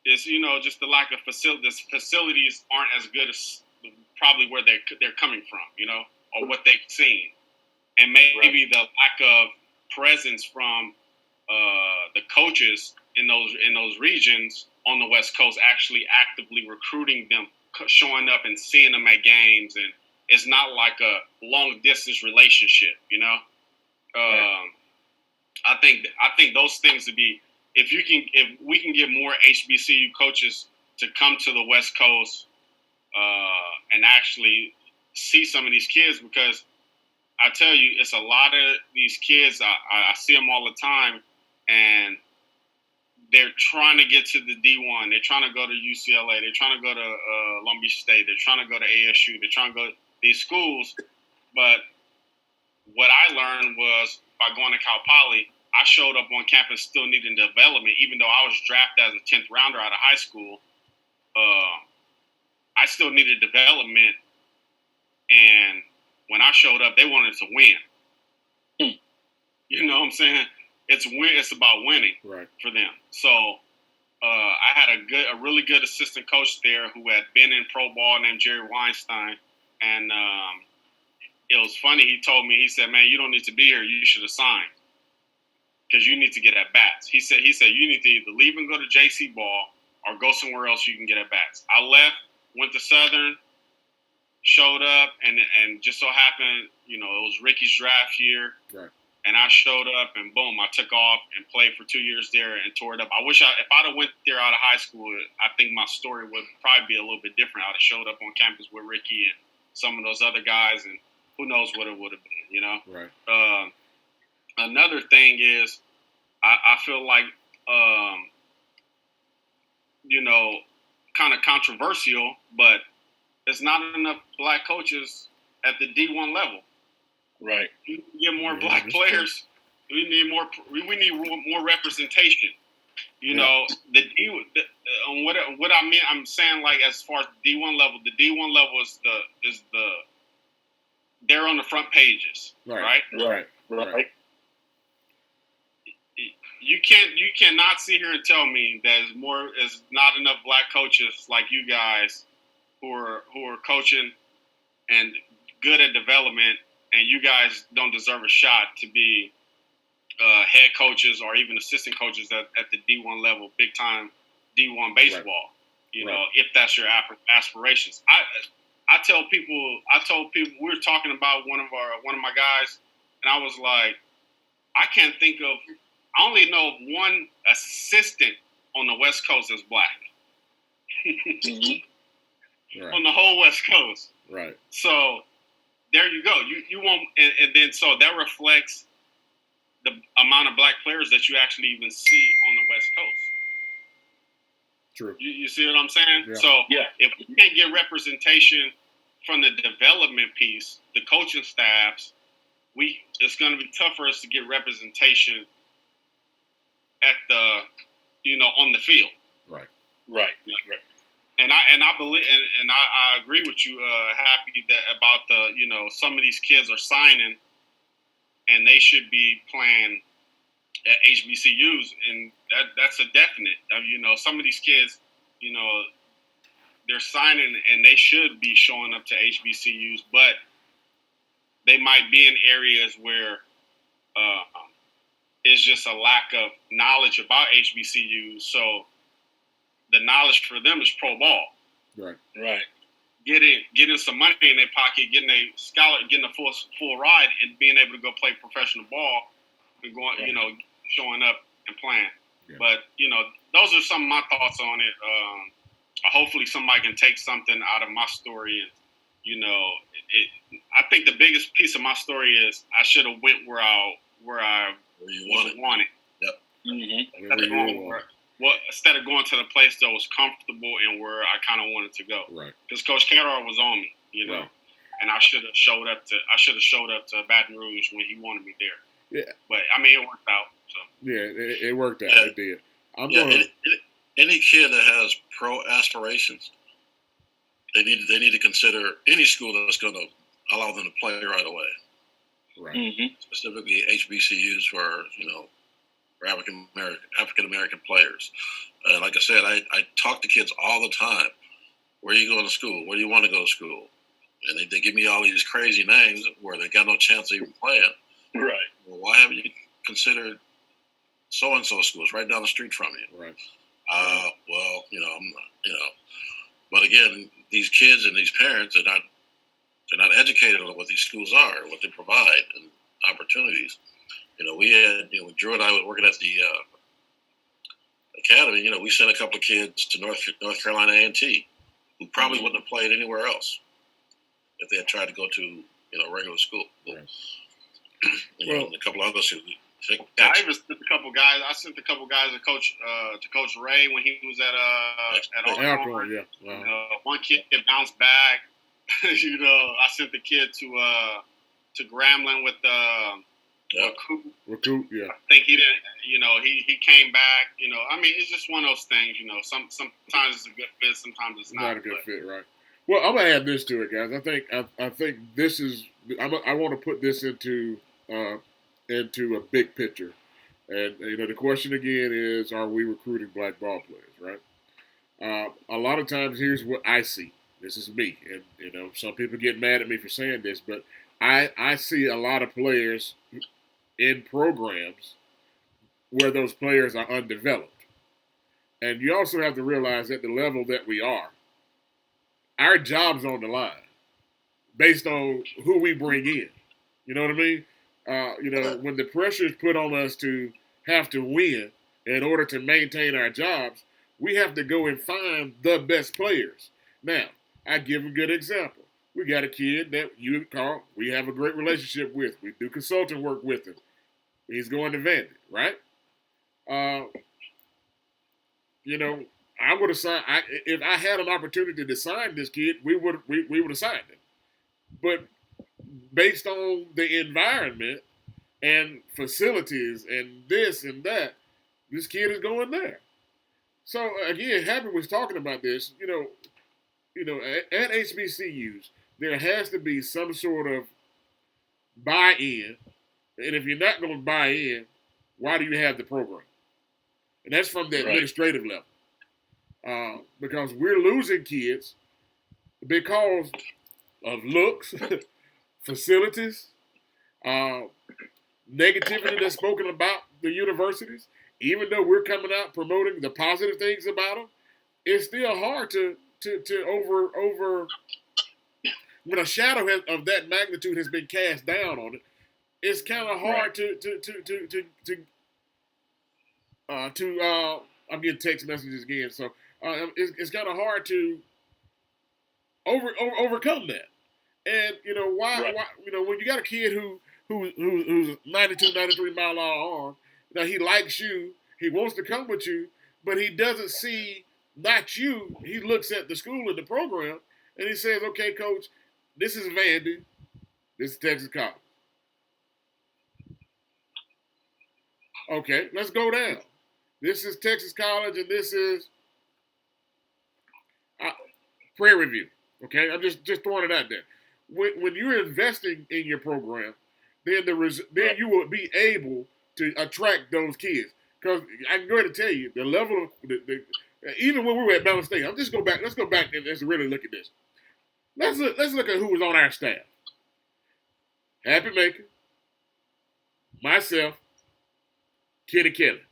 is, you know, just the lack of facilities. Facilities aren't as good as probably where they're coming from, you know, or what they've seen. And maybe the lack of presence from the coaches in those regions on the West Coast actually actively recruiting them, showing up and seeing them at games, and it's not like a long distance relationship, you know. I think those things would be, if we can get more HBCU coaches to come to the West Coast and actually see some of these kids, because I tell you, it's a lot of these kids. I see them all the time, and they're trying to get to the D1. They're trying to go to UCLA. They're trying to go to Long Beach State. They're trying to go to ASU. They're trying to go to these schools. But what I learned was, by going to Cal Poly, I showed up on campus still needing development, even though I was drafted as a 10th rounder out of high school. I still needed development, and when I showed up, they wanted to win. You know what I'm saying? It's about winning for them. So I had a really good assistant coach there who had been in pro ball, named Jerry Weinstein, and it was funny. He told me, he said, "Man, you don't need to be here. You should have signed, because you need to get at bats." He said you need to either leave and go to JC ball or go somewhere else you can get at bats. I left, went to Southern, showed up, and just so happened, you know, it was Ricky's draft year. Right. And I showed up, and boom, I took off and played for 2 years there and tore it up. If I'd have went there out of high school, I think my story would probably be a little bit different. I'd have showed up on campus with Ricky and some of those other guys, and who knows what it would have been, you know? Right. Another thing is, I feel like, you know, kind of controversial, but there's not enough black coaches at the D1 level. Right. We need to get more black players. We need more representation. You know, what I mean, I'm saying, like, as far as the D1 level, is the they're on the front pages, right? You cannot sit here and tell me there's not enough black coaches like you guys who are coaching and good at development, and you guys don't deserve a shot to be head coaches or even assistant coaches at the D1 level, big time D1 baseball. Right. You know, if that's your aspirations. I told people we were talking about one of my guys, and I was like, I can't think of. I only know of one assistant on the West Coast that's black. On the whole West Coast. Right. So there you go. You won't, and then so that reflects the amount of black players that you actually even see on the West Coast. True. You see what I'm saying? Yeah. So if we can't get representation from the development piece, the coaching staffs, it's going to be tough for us to get representation at the, on the field. Right. Right. And I believe and I agree with you, Happy, that about some of these kids are signing, and they should be playing at HBCUs, and that's a definite. Some of these kids, they're signing and they should be showing up to HBCUs, but they might be in areas where it's just a lack of knowledge about HBCUs. So the knowledge for them is pro ball. Right. Getting some money in their pocket, getting a full ride, and being able to go play professional ball, and going, showing up and playing. Yeah. But those are some of my thoughts on it. Hopefully, somebody can take something out of my story, and I think the biggest piece of my story is I should have went where I wanted. Yep. Mm-hmm. Instead of going to the place that was comfortable and where I kind of wanted to go. Right. Because Coach Carroll was on me, right. And I should have showed up to Baton Rouge when he wanted me there. Yeah. But it worked out. So. Yeah, it worked out. Yeah. It did. Any kid that has pro aspirations, they need to consider any school that's going to allow them to play right away. Right. Mm-hmm. Specifically HBCUs for for African American players. Like I said, I talk to kids all the time. Where are you going to school? Where do you want to go to school? And they give me all these crazy names where they got no chance of even playing. Right. Well, why haven't you considered so and so schools right down the street from you? Right. Well, but again, these kids and these parents they're not educated on what these schools are, what they provide, and opportunities. We had, Drew and I were working at the academy. We sent a couple of kids to North Carolina A&T who probably wouldn't have played anywhere else if they had tried to go to, regular school. Right. And a couple of others who I even sent a couple guys. I sent a couple guys to Coach Ray when he was at Alcorn. Yeah. Wow. One kid bounced back. I sent the kid to Grambling with Recruit, yeah. I think he didn't. He came back. It's just one of those things. Sometimes it's a good fit, sometimes it's not a good fit, right? Well, I'm gonna add this to it, guys. I think this is. I want to put this into a big picture, and the question again is: are we recruiting black ball players? Right. A lot of times, here's what I see. This is me, and some people get mad at me for saying this, but I see a lot of players in programs where those players are undeveloped. And you also have to realize at the level that we are, our job's on the line based on who we bring in. You know what I mean? When the pressure is put on us to have to win in order to maintain our jobs, we have to go and find the best players. Now, I give a good example. We got a kid that you, Carl, we have a great relationship with. We do consulting work with him. He's going to Vandy, right? I would have signed. If I had an opportunity to sign this kid, we would have signed him. But based on the environment and facilities and this and that, this kid is going there. So again, Happy was talking about this. At HBCUs. There has to be some sort of buy-in. And if you're not going to buy in, why do you have the program? And that's from the administrative level. Because we're losing kids because of looks, facilities, negativity that's spoken about the universities. Even though we're coming out promoting the positive things about them, it's still hard to over when a shadow of that magnitude has been cast down on it. It's kind of hard I'm getting text messages again, so it's kind of hard to overcome that. And why when you got a kid who's 92, 93 mile an hour arm, he likes you, he wants to come with you, but he doesn't see not you. He looks at the school and the program, and he says, "Okay, coach, this is Vandy, this is Texas College. Okay, let's go down. This is Texas College, and this is." Prairie View. Okay, I'm just throwing it out there. When you're investing in your program, then then you will be able to attract those kids. Because I can go ahead and tell you the level of even when we were at Bama State. Let's go back and let's really look at this. Let's look at who was on our staff. Happy Maker, myself, Kitty Kelly.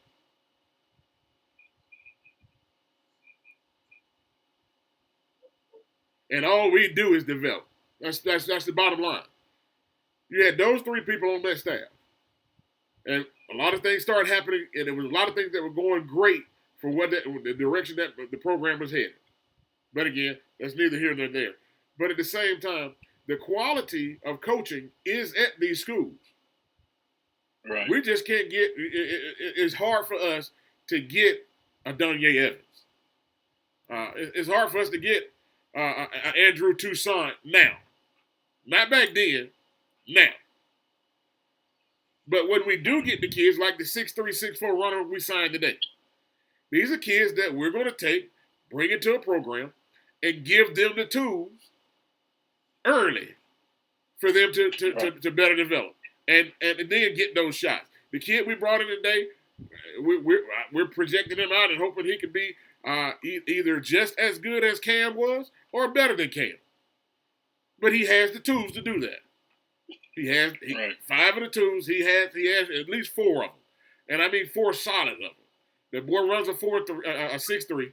And all we do is develop. That's the bottom line. You had those three people on that staff. And a lot of things started happening, and there was a lot of things that were going great for the direction that the program was headed. But again, that's neither here nor there. But at the same time, the quality of coaching is at these schools. Right. We just can't get – it's hard for us to get a Donye Evans. It's hard for us to get Andrew Toussaint now. Not back then, now. But when we do get the kids like the 6'3", 6'4" runner we signed today, these are kids that we're going to take, bring into a program, and give them the tools early for them to better develop and then get those shots. The kid we brought in today, we're projecting him out and hoping he can be either just as good as Cam was or better than Cam. But he has the tools to do that. He has 5 of the tools. He has at least 4 of them, and I mean 4 solid of them. The boy runs a 6'3".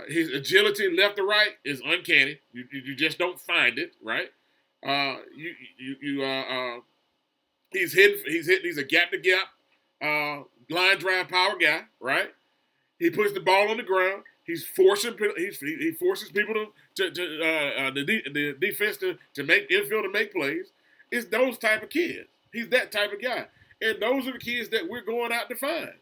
His agility left to right is uncanny. You just don't find it, right? He's hitting. He's a gap to gap line drive power guy, right? He puts the ball on the ground. He forces people the defense to make infield to make plays. It's those type of kids. He's that type of guy, and those are the kids that we're going out to find.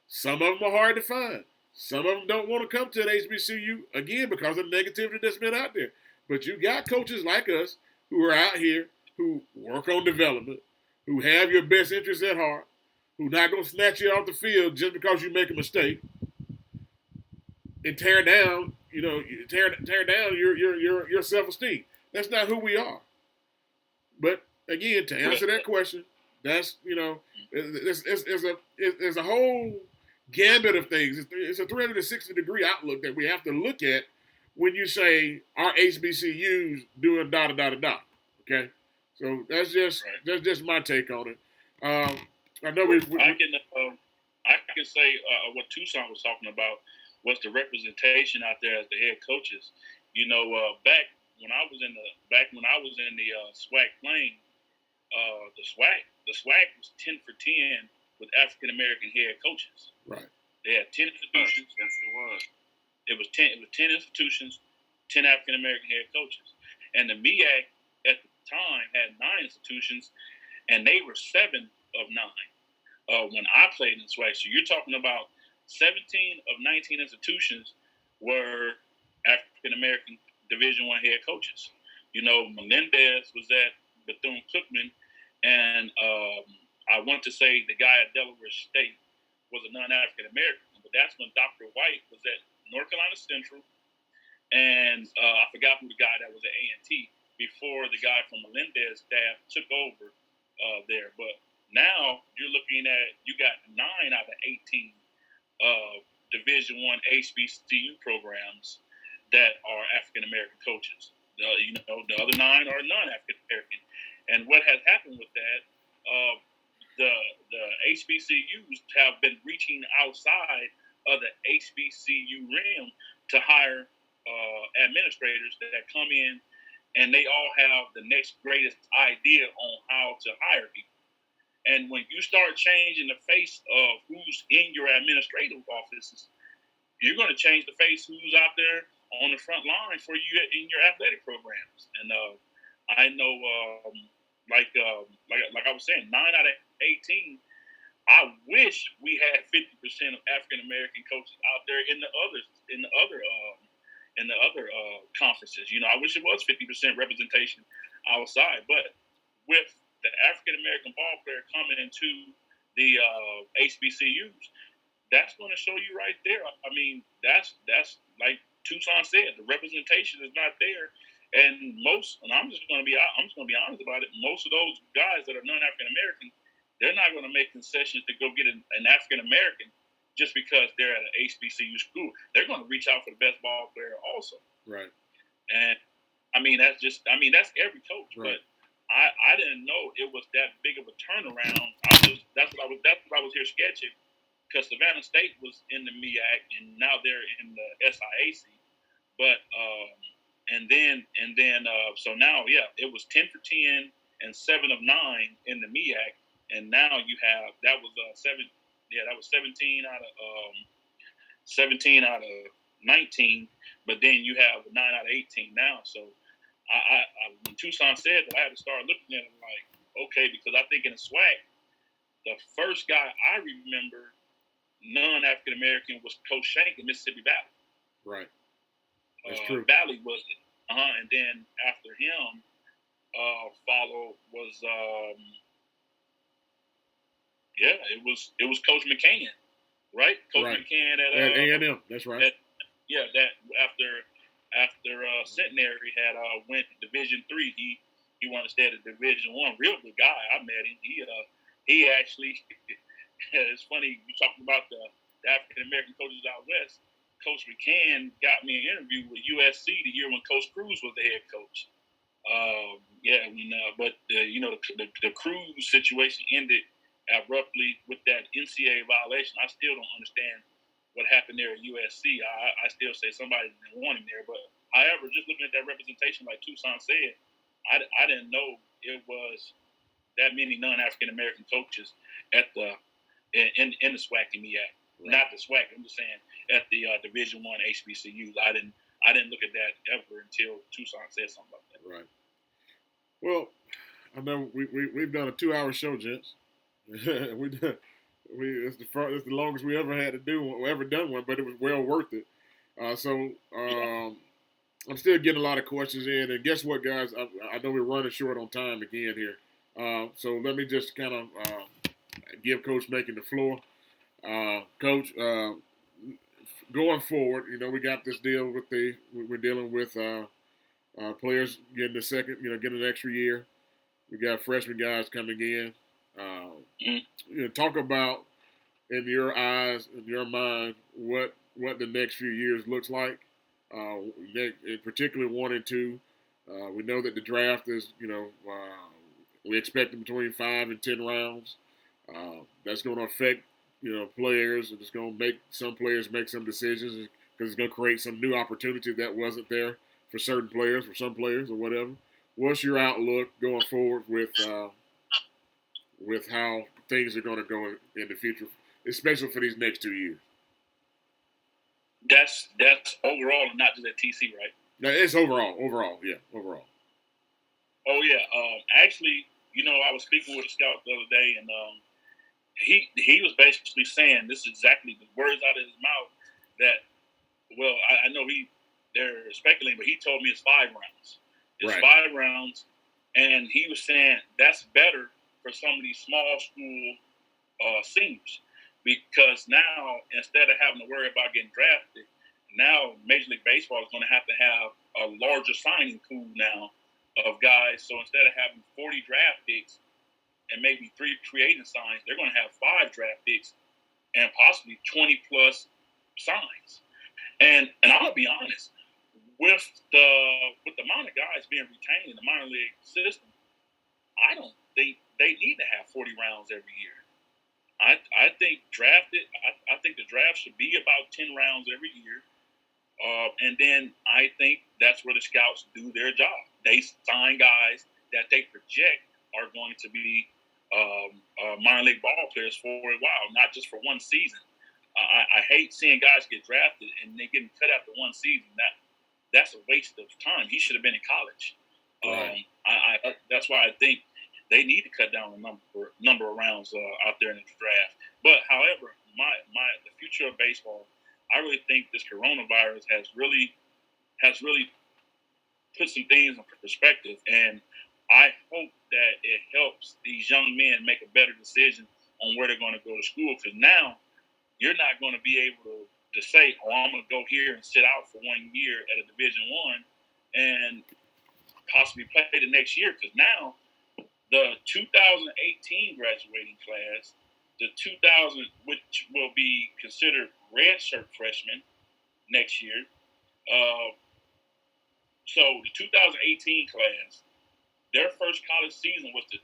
Some of them are hard to find. Some of them don't want to come to an HBCU again because of the negativity that's been out there. But you got coaches like us who are out here who work on development, who have your best interests at heart, who not going to snatch you off the field just because you make a mistake and tear down your self-esteem. That's not who we are. But again, to answer that question, that's there's a whole gambit of things. It's a 360-degree outlook that we have to look at when you say our HBCUs doing da da da da da. Okay, so that's just my take on it. I know I can say what Toussaint was talking about was the representation out there as the head coaches. Back when I was in the SWAC playing, the SWAC was 10 for 10 with African American head coaches. Right. They had 10 institutions. Yes, it was. It was 10 institutions, 10 African American head coaches, and the MEAC at the time had 9 institutions, and they were 7 of 9 when I played in SWAC. So you're talking about 17 of 19 institutions were African American Division I head coaches. Melendez was at Bethune-Cookman, and I want to say the guy at Delaware State was a non-African American, but that's when Dr. White was at North Carolina Central, and I forgot who the guy that was at A&T before the guy from Melendez staff took over there. But now you're looking at, you got 9 out of 18 Division I HBCU programs that are African American coaches. The other 9 are non-African American. And what has happened with that, the HBCUs have been reaching outside of the HBCU realm to hire administrators that come in, and they all have the next greatest idea on how to hire people. And when you start changing the face of who's in your administrative offices, you're going to change the face who's out there on the front line for you in your athletic programs. And I know, like I was saying, 9 out of 18. I wish we had 50% of African American coaches out there in the other conferences. I wish it was 50% representation outside, but with the African American ball player coming into the HBCUs, that's going to show you right there. I mean, that's like Tucson said, the representation is not there. And I'm just going to be honest about it. Most of those guys that are non-African American, they're not going to make concessions to go get an African American just because they're at an HBCU school. They're going to reach out for the best ball player also. Right. And that's every coach. Right. But I didn't know it was that big of a turnaround. That's what I was here sketching, because Savannah State was in the MEAC and now they're in the SIAC. But so now, it was 10 for 10 and 7 of 9 in the MEAC, and now you have that was 17 out of 19, but then you have 9 out of 18 now. So I when Tucson said that, I had to start looking at it like, okay, because I think in the SWAC, the first guy I remember non-African American was Coach Shank in Mississippi Valley. Right. That's true. Valley was it. And then after him, followed was it was Coach McCann, right? Coach McCann at A&M. That's right. That after Centenary had went to Division III, he wanted to stay at Division I. Real good guy. I met him. He actually it's funny you talking about the African American coaches out west. Coach McCann got me an interview with USC the year when Coach Cruz was the head coach. The Cruz situation ended abruptly with that NCAA violation. I still don't understand what happened there at USC. I still say somebody didn't want him there. But however, just looking at that representation, like Tucson said, I didn't know it was that many non-African American coaches in the SWAC and MEAC. Right. Not the SWAC. I'm just saying at the Division I HBCUs. I didn't look at that ever until Tucson said something like that. Right. Well, I know we've done a 2-hour show, gents. It's the longest we ever had to do or ever done one, but it was well worth it. I'm still getting a lot of questions in, and guess what, guys? I know we're running short on time again here. So let me just kind of give Coach Macon the floor. Coach, going forward, we got this deal we're dealing with players getting a second, getting an extra year. We got freshman guys coming in. Talk about, in your eyes, in your mind, what the next few years looks like. Particularly 1 and 2. We know that the draft is, we expect between 5 and 10 rounds. That's going to affect, players, and it's going to make some players make some decisions because it's going to create some new opportunity that wasn't there for certain players, for some players, or whatever. What's your outlook going forward with how things are going to go in the future, especially for these next 2 years? That's overall, and not just at TC, right? No, it's overall. Overall. Oh yeah. Actually, I was speaking with a scout the other day, and he was basically saying this is exactly the words out of his mouth that. Well, I know they're speculating, but he told me it's 5 rounds. It's right. 5 rounds, and he was saying that's better for some of these small school seniors. Because now, instead of having to worry about getting drafted, now Major League Baseball is going to have a larger signing pool now of guys. So instead of having 40 draft picks and maybe 3 creating signs, they're going to have 5 draft picks and possibly 20 plus signs. And I'm going to be honest, with the amount of guys being retained in the minor league system, I don't think they need to have 40 rounds every year. I think the draft should be about 10 rounds every year. And then I think that's where the scouts do their job. They sign guys that they project are going to be minor league ball players for a while, not just for one season. I hate seeing guys get drafted and they getting cut after one season. That's a waste of time. He should have been in college. Right. That's why I think they need to cut down the number of rounds out there in the draft. But however, the future of baseball, I really think this coronavirus has really put some things in perspective, and I hope that it helps these young men make a better decision on where they're going to go to school. Because now you're not going to be able to to say, oh, I'm going to go here and sit out for 1 year at a Division I and possibly play the next year. Because now the 2018 graduating class, the 2000, which will be considered redshirt freshmen next year. So the 2018 class, their first college season was the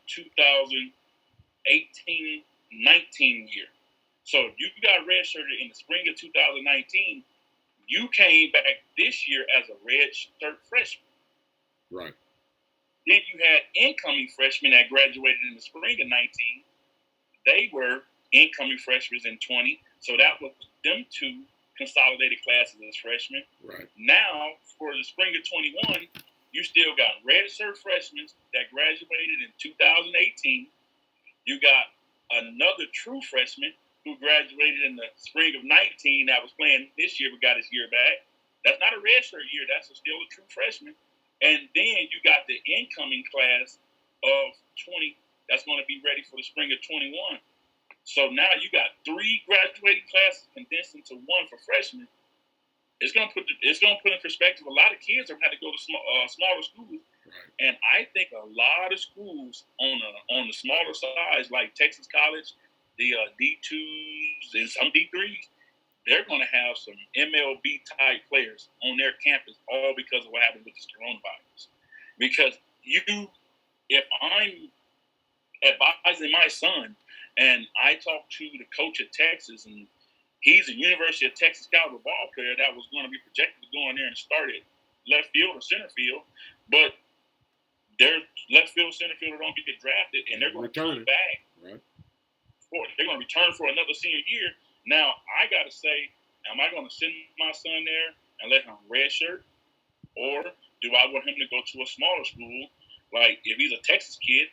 2018-19 year. So if you got redshirted in the spring of 2019, you came back this year as a redshirt freshman. Right. Then you had incoming freshmen that graduated in the spring of 19. They were incoming freshmen in 20. So that was them two consolidated classes as freshmen. Right. Now, for the spring of 21, you still got redshirt freshmen that graduated in 2018. You got another true freshman who graduated in the spring of 19 that was playing this year but got his year back. That's not a redshirt year. That's still a true freshman. And then you got the incoming class of 20 that's going to be ready for the spring of 21. So now you got 3 graduating classes condensed into 1 for freshmen. It's going to put in perspective. A lot of kids are going to have to go to smaller schools, Right. and I think a lot of schools on the smaller size, like Texas College, the D2s and some D3s, they're going to have some MLB type players on their campus, all because of what happened with this coronavirus. Because if I'm advising my son, and I talked to the coach at Texas, and he's a University of Texas caliber ball player that was going to be projected to go in there and start at left field or center field, but their left field, center fielder don't get drafted, and they're going to come back. Right. They're going to return for another senior year. Now, I got to say, am I going to send my son there and let him redshirt, or do I want him to go to a smaller school? Like, if he's a Texas kid,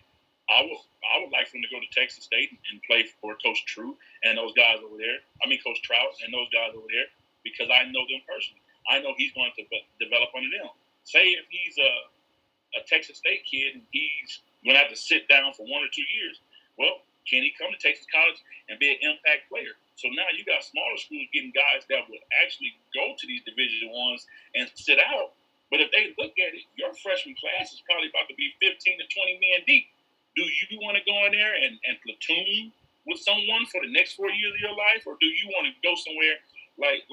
I would like for him to go to Texas State and play for Coach True and those guys over there. I mean, Coach Trout and those guys over there, because I know them personally. I know he's going to develop under them. Say if he's a Texas State kid and he's going to have to sit down for 1 or 2 years, well, can he come to Texas College and be an impact player? So now you got smaller schools getting guys that would actually go to these Division I's and sit out. But if they look at it, your freshman class is probably about to be 15 to 20 men deep. Do you want to go in there and platoon with someone for the next 4 years of your life, or do you want to go somewhere like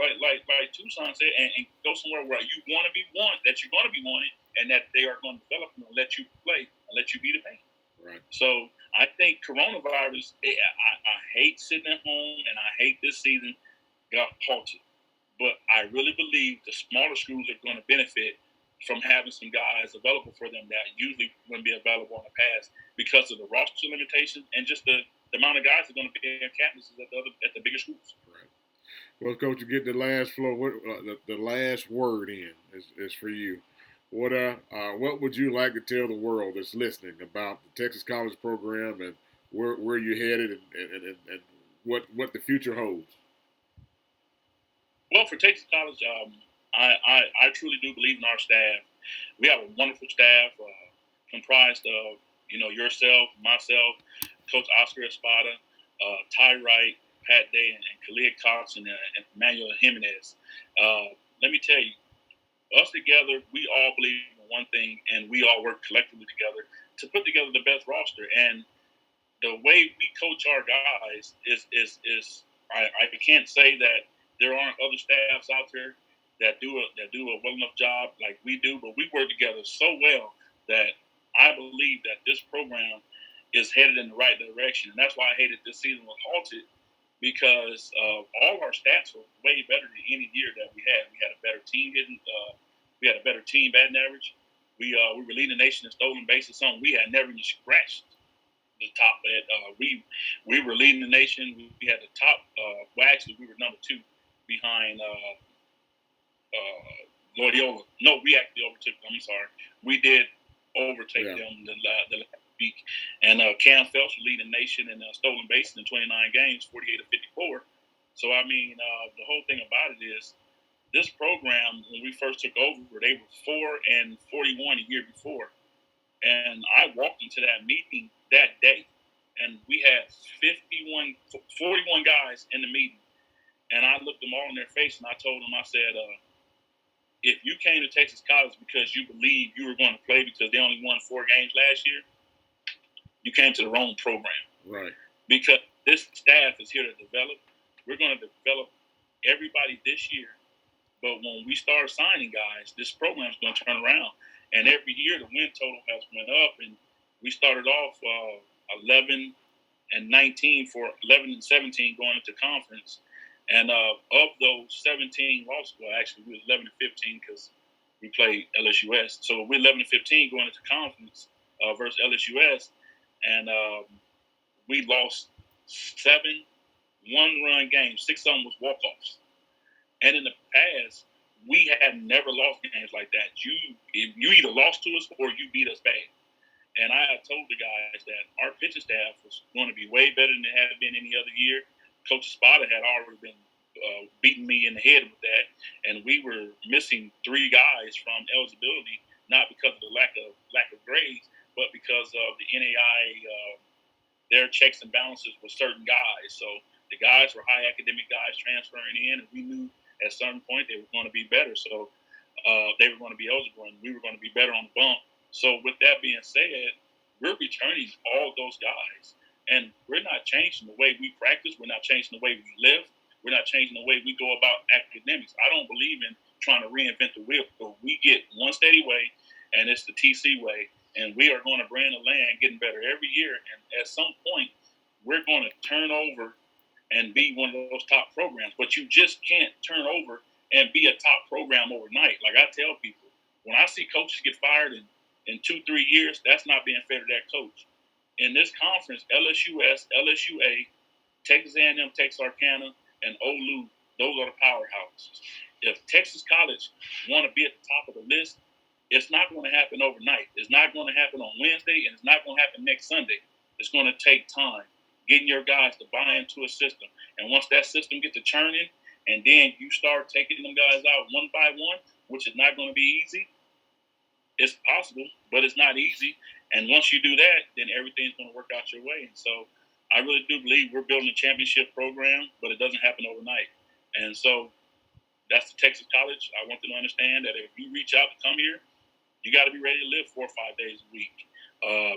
Tucson said, and go somewhere where you want to be wanted, that you're going to be wanted, and that they are going to develop and let you play and let you be the man? Right. So I think coronavirus. I hate sitting at home, and I hate this season got halted. But I really believe the smaller schools are going to benefit from having some guys available for them that usually wouldn't be available in the past because of the roster limitations and just the amount of guys that are going to be in campuses at the bigger schools. Right. Well, Coach, you get the last floor. The last word in is for you. What would you like to tell the world that's listening about the Texas College program and where you're headed and what the future holds? Well, for Texas College, I truly do believe in our staff. We have a wonderful staff comprised of, yourself, myself, Coach Oscar Espada, Ty Wright, Pat Day, and Khalid Cox, and Emmanuel Jimenez. Let me tell you, us together, we all believe in one thing, and we all work collectively together to put together the best roster. And the way we coach our guys is I can't say that there aren't other staffs out there that do a well enough job like we do, but we work together so well that I believe that this program is headed in the right direction. And that's why I hated this season was halted, because all our stats were way better than any year that we had. We had a better team hitting. We had a better team batting average. We were leading the nation in stolen bases, something we had never even scratched the top at. We were leading the nation. We had the top. Well, actually, we were number 2 behind Loyola. No, we actually overtook them. I'm sorry. We did overtake them the last week. And Cam Phelps was leading the nation in stolen bases in 29 games, 48 to 54. So, I mean, the whole thing about it is this program, when we first took over, they were 4-41 a year before. And I walked into that meeting that day, and we had 41 guys in the meeting. And I looked them all in their face and I told them, I said, if you came to Texas College because you believed you were going to play because they only won 4 games last year, you came to the wrong program. Right. Because this staff is here to develop. We're going to develop everybody this year. But when we start signing guys, this program is going to turn around. And every year the win total has went up. And we started off 11 and 19 for 11 and 17 going into conference. And of those 17 losses, well, actually, we were 11 and 15 because we played LSUS. So we're 11 and 15 going into conference versus LSUS. And we lost 7 one-run games. 6 of them was walk-offs. And in the past, we had never lost games like that. You either lost to us or you beat us bad. And I had told the guys that our pitching staff was going to be way better than it had been any other year. Coach Spada had already been beating me in the head with that, and we were missing 3 guys from eligibility, not because of the lack of grades, but because of the NAI, their checks and balances with certain guys. So the guys were high academic guys transferring in, and we knew at some point they were going to be better. So they were going to be eligible, and we were going to be better on the bump. So with that being said, we're returning all those guys. And we're not changing the way we practice. We're not changing the way we live. We're not changing the way we go about academics. I don't believe in trying to reinvent the wheel. But we get one steady way, and it's the TC way. And we are going to brand the land, getting better every year. And at some point, we're going to turn over and be one of those top programs. But you just can't turn over and be a top program overnight. Like I tell people, when I see coaches get fired in 2-3 years, that's not being fair to that coach. In this conference, LSUS, LSUA, Texas A&M, Texas Arcana, and OLU, those are the powerhouses. If Texas College want to be at the top of the list, it's not going to happen overnight. It's not going to happen on Wednesday, and it's not going to happen next Sunday. It's going to take time, getting your guys to buy into a system. And once that system gets to churning, and then you start taking them guys out one by one, which is not going to be easy, it's possible, but it's not easy. And once you do that, then everything's going to work out your way. And so I really do believe we're building a championship program, but it doesn't happen overnight. And so that's the Texas College. I want them to understand that if you reach out to come here, you got to be ready to live 4 or 5 days a week.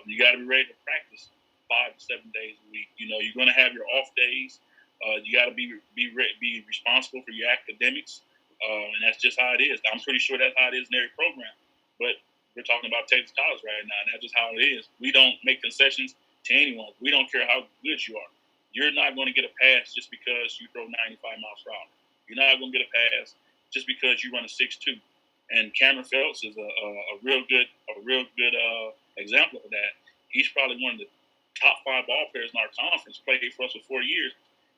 You got to be ready to practice 5 to 7 days a week. You know, you're going to have your off days. You got to be responsible for your academics. And that's just how it is. I'm pretty sure that's how it is in every program. But we're talking about Texas College right now, and that's just how it is. We don't make concessions to anyone. We don't care how good you are. You're not going to get a pass just because you throw 95 miles per hour. You're not going to get a pass just because you run a 6'2". And Cameron Phelps is a real good example of that. He's probably one of the top 5 ball players in our conference. Played for us for 4 years.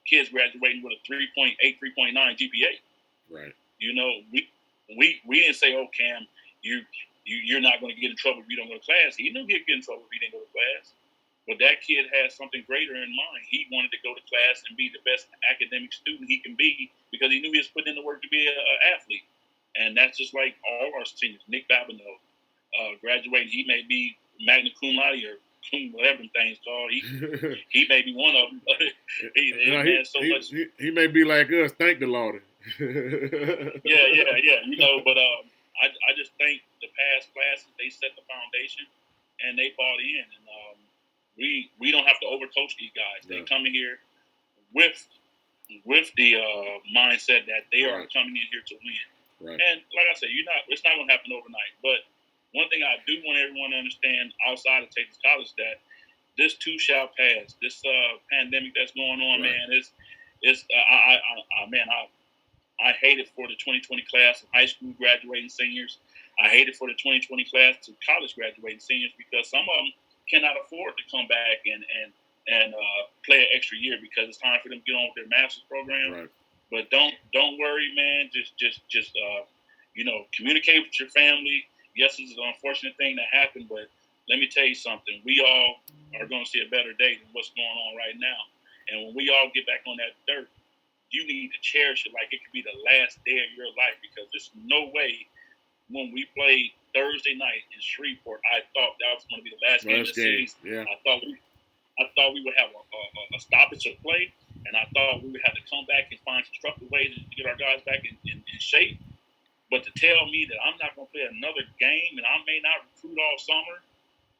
Kids graduating with a 3.8, 3.9 GPA. Right. You know, we didn't say, oh, Cam, you're not going to get in trouble if you don't go to class. He knew he'd get in trouble if he didn't go to class. But that kid had something greater in mind. He wanted to go to class and be the best academic student he can be because he knew he was putting in the work to be an athlete. And that's just like all our seniors. Nick Babineau, graduating, he may be magna cum laude or cum, whatever them things called. He may be one of them. He may be like us. Thank the Lord. Yeah. You know, but I just think the past classes, they set the foundation and they bought in. And we don't have to overcoach these guys. They come in here with the mindset that they are coming in here to win. Right. And like I said, it's not going to happen overnight. But one thing I do want everyone to understand outside of Texas College that this too shall pass. This pandemic that's going on, man, I hate it for the 2020 class of high school graduating seniors. I hate it for the 2020 class of college graduating seniors because some of them cannot afford to come back and play an extra year because it's time for them to get on with their master's program. Right. But don't worry, man. Just communicate with your family. Yes, this is an unfortunate thing that happened, but let me tell you something. We all are going to see a better day than what's going on right now. And when we all get back on that dirt, you need to cherish it like it could be the last day of your life because there's no way when we played Thursday night in Shreveport, I thought that was going to be the last game of the season. Yeah. I thought we would have a stoppage of play, and I thought we would have to come back and find find constructive ways to get our guys back in shape. But to tell me that I'm not going to play another game and I may not recruit all summer,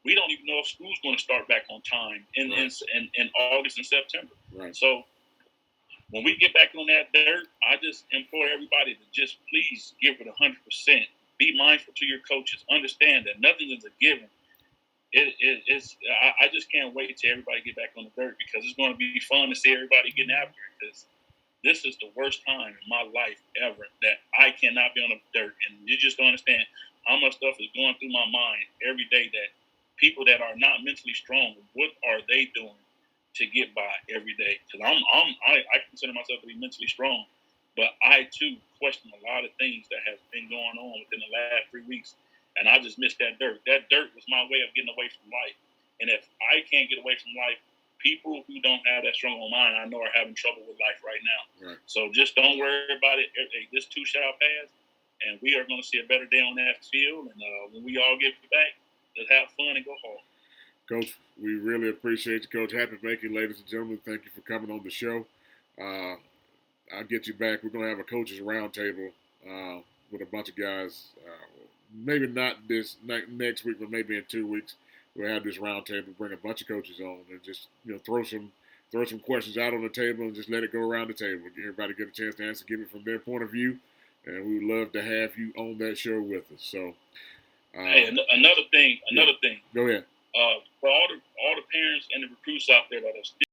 we don't even know if school's going to start back on time in August and September. Right. So when we get back on that dirt, I just implore everybody to just please give it 100%. Be mindful to your coaches. Understand that nothing is a given. I just can't wait till everybody get back on the dirt because it's going to be fun to see everybody getting after it because this is the worst time in my life ever that I cannot be on the dirt. And you just don't understand how much stuff is going through my mind every day that people that are not mentally strong, what are they doing to get by every day? Because I consider myself to be mentally strong, but I too question a lot of things that have been going on within the last 3 weeks, and I just missed that dirt. That dirt was my way of getting away from life, and if I can't get away from life, people who don't have that strong of mind, I know are having trouble with life right now. Right. So just don't worry about it. This too shall pass, and we are going to see a better day on that field. And when we all get back, let's have fun and go hard. Coach, we really appreciate you, Coach. Happy to make you, ladies and gentlemen. Thank you for coming on the show. I'll get you back. We're going to have a coaches roundtable with a bunch of guys. Maybe not this next week, but maybe in 2 weeks. We'll have this roundtable, bring a bunch of coaches on, and just throw some questions out on the table and just let it go around the table. Everybody get a chance to answer, give it from their point of view, and we would love to have you on that show with us. So, hey, another thing. Go ahead. For all the parents and the recruits out there that are still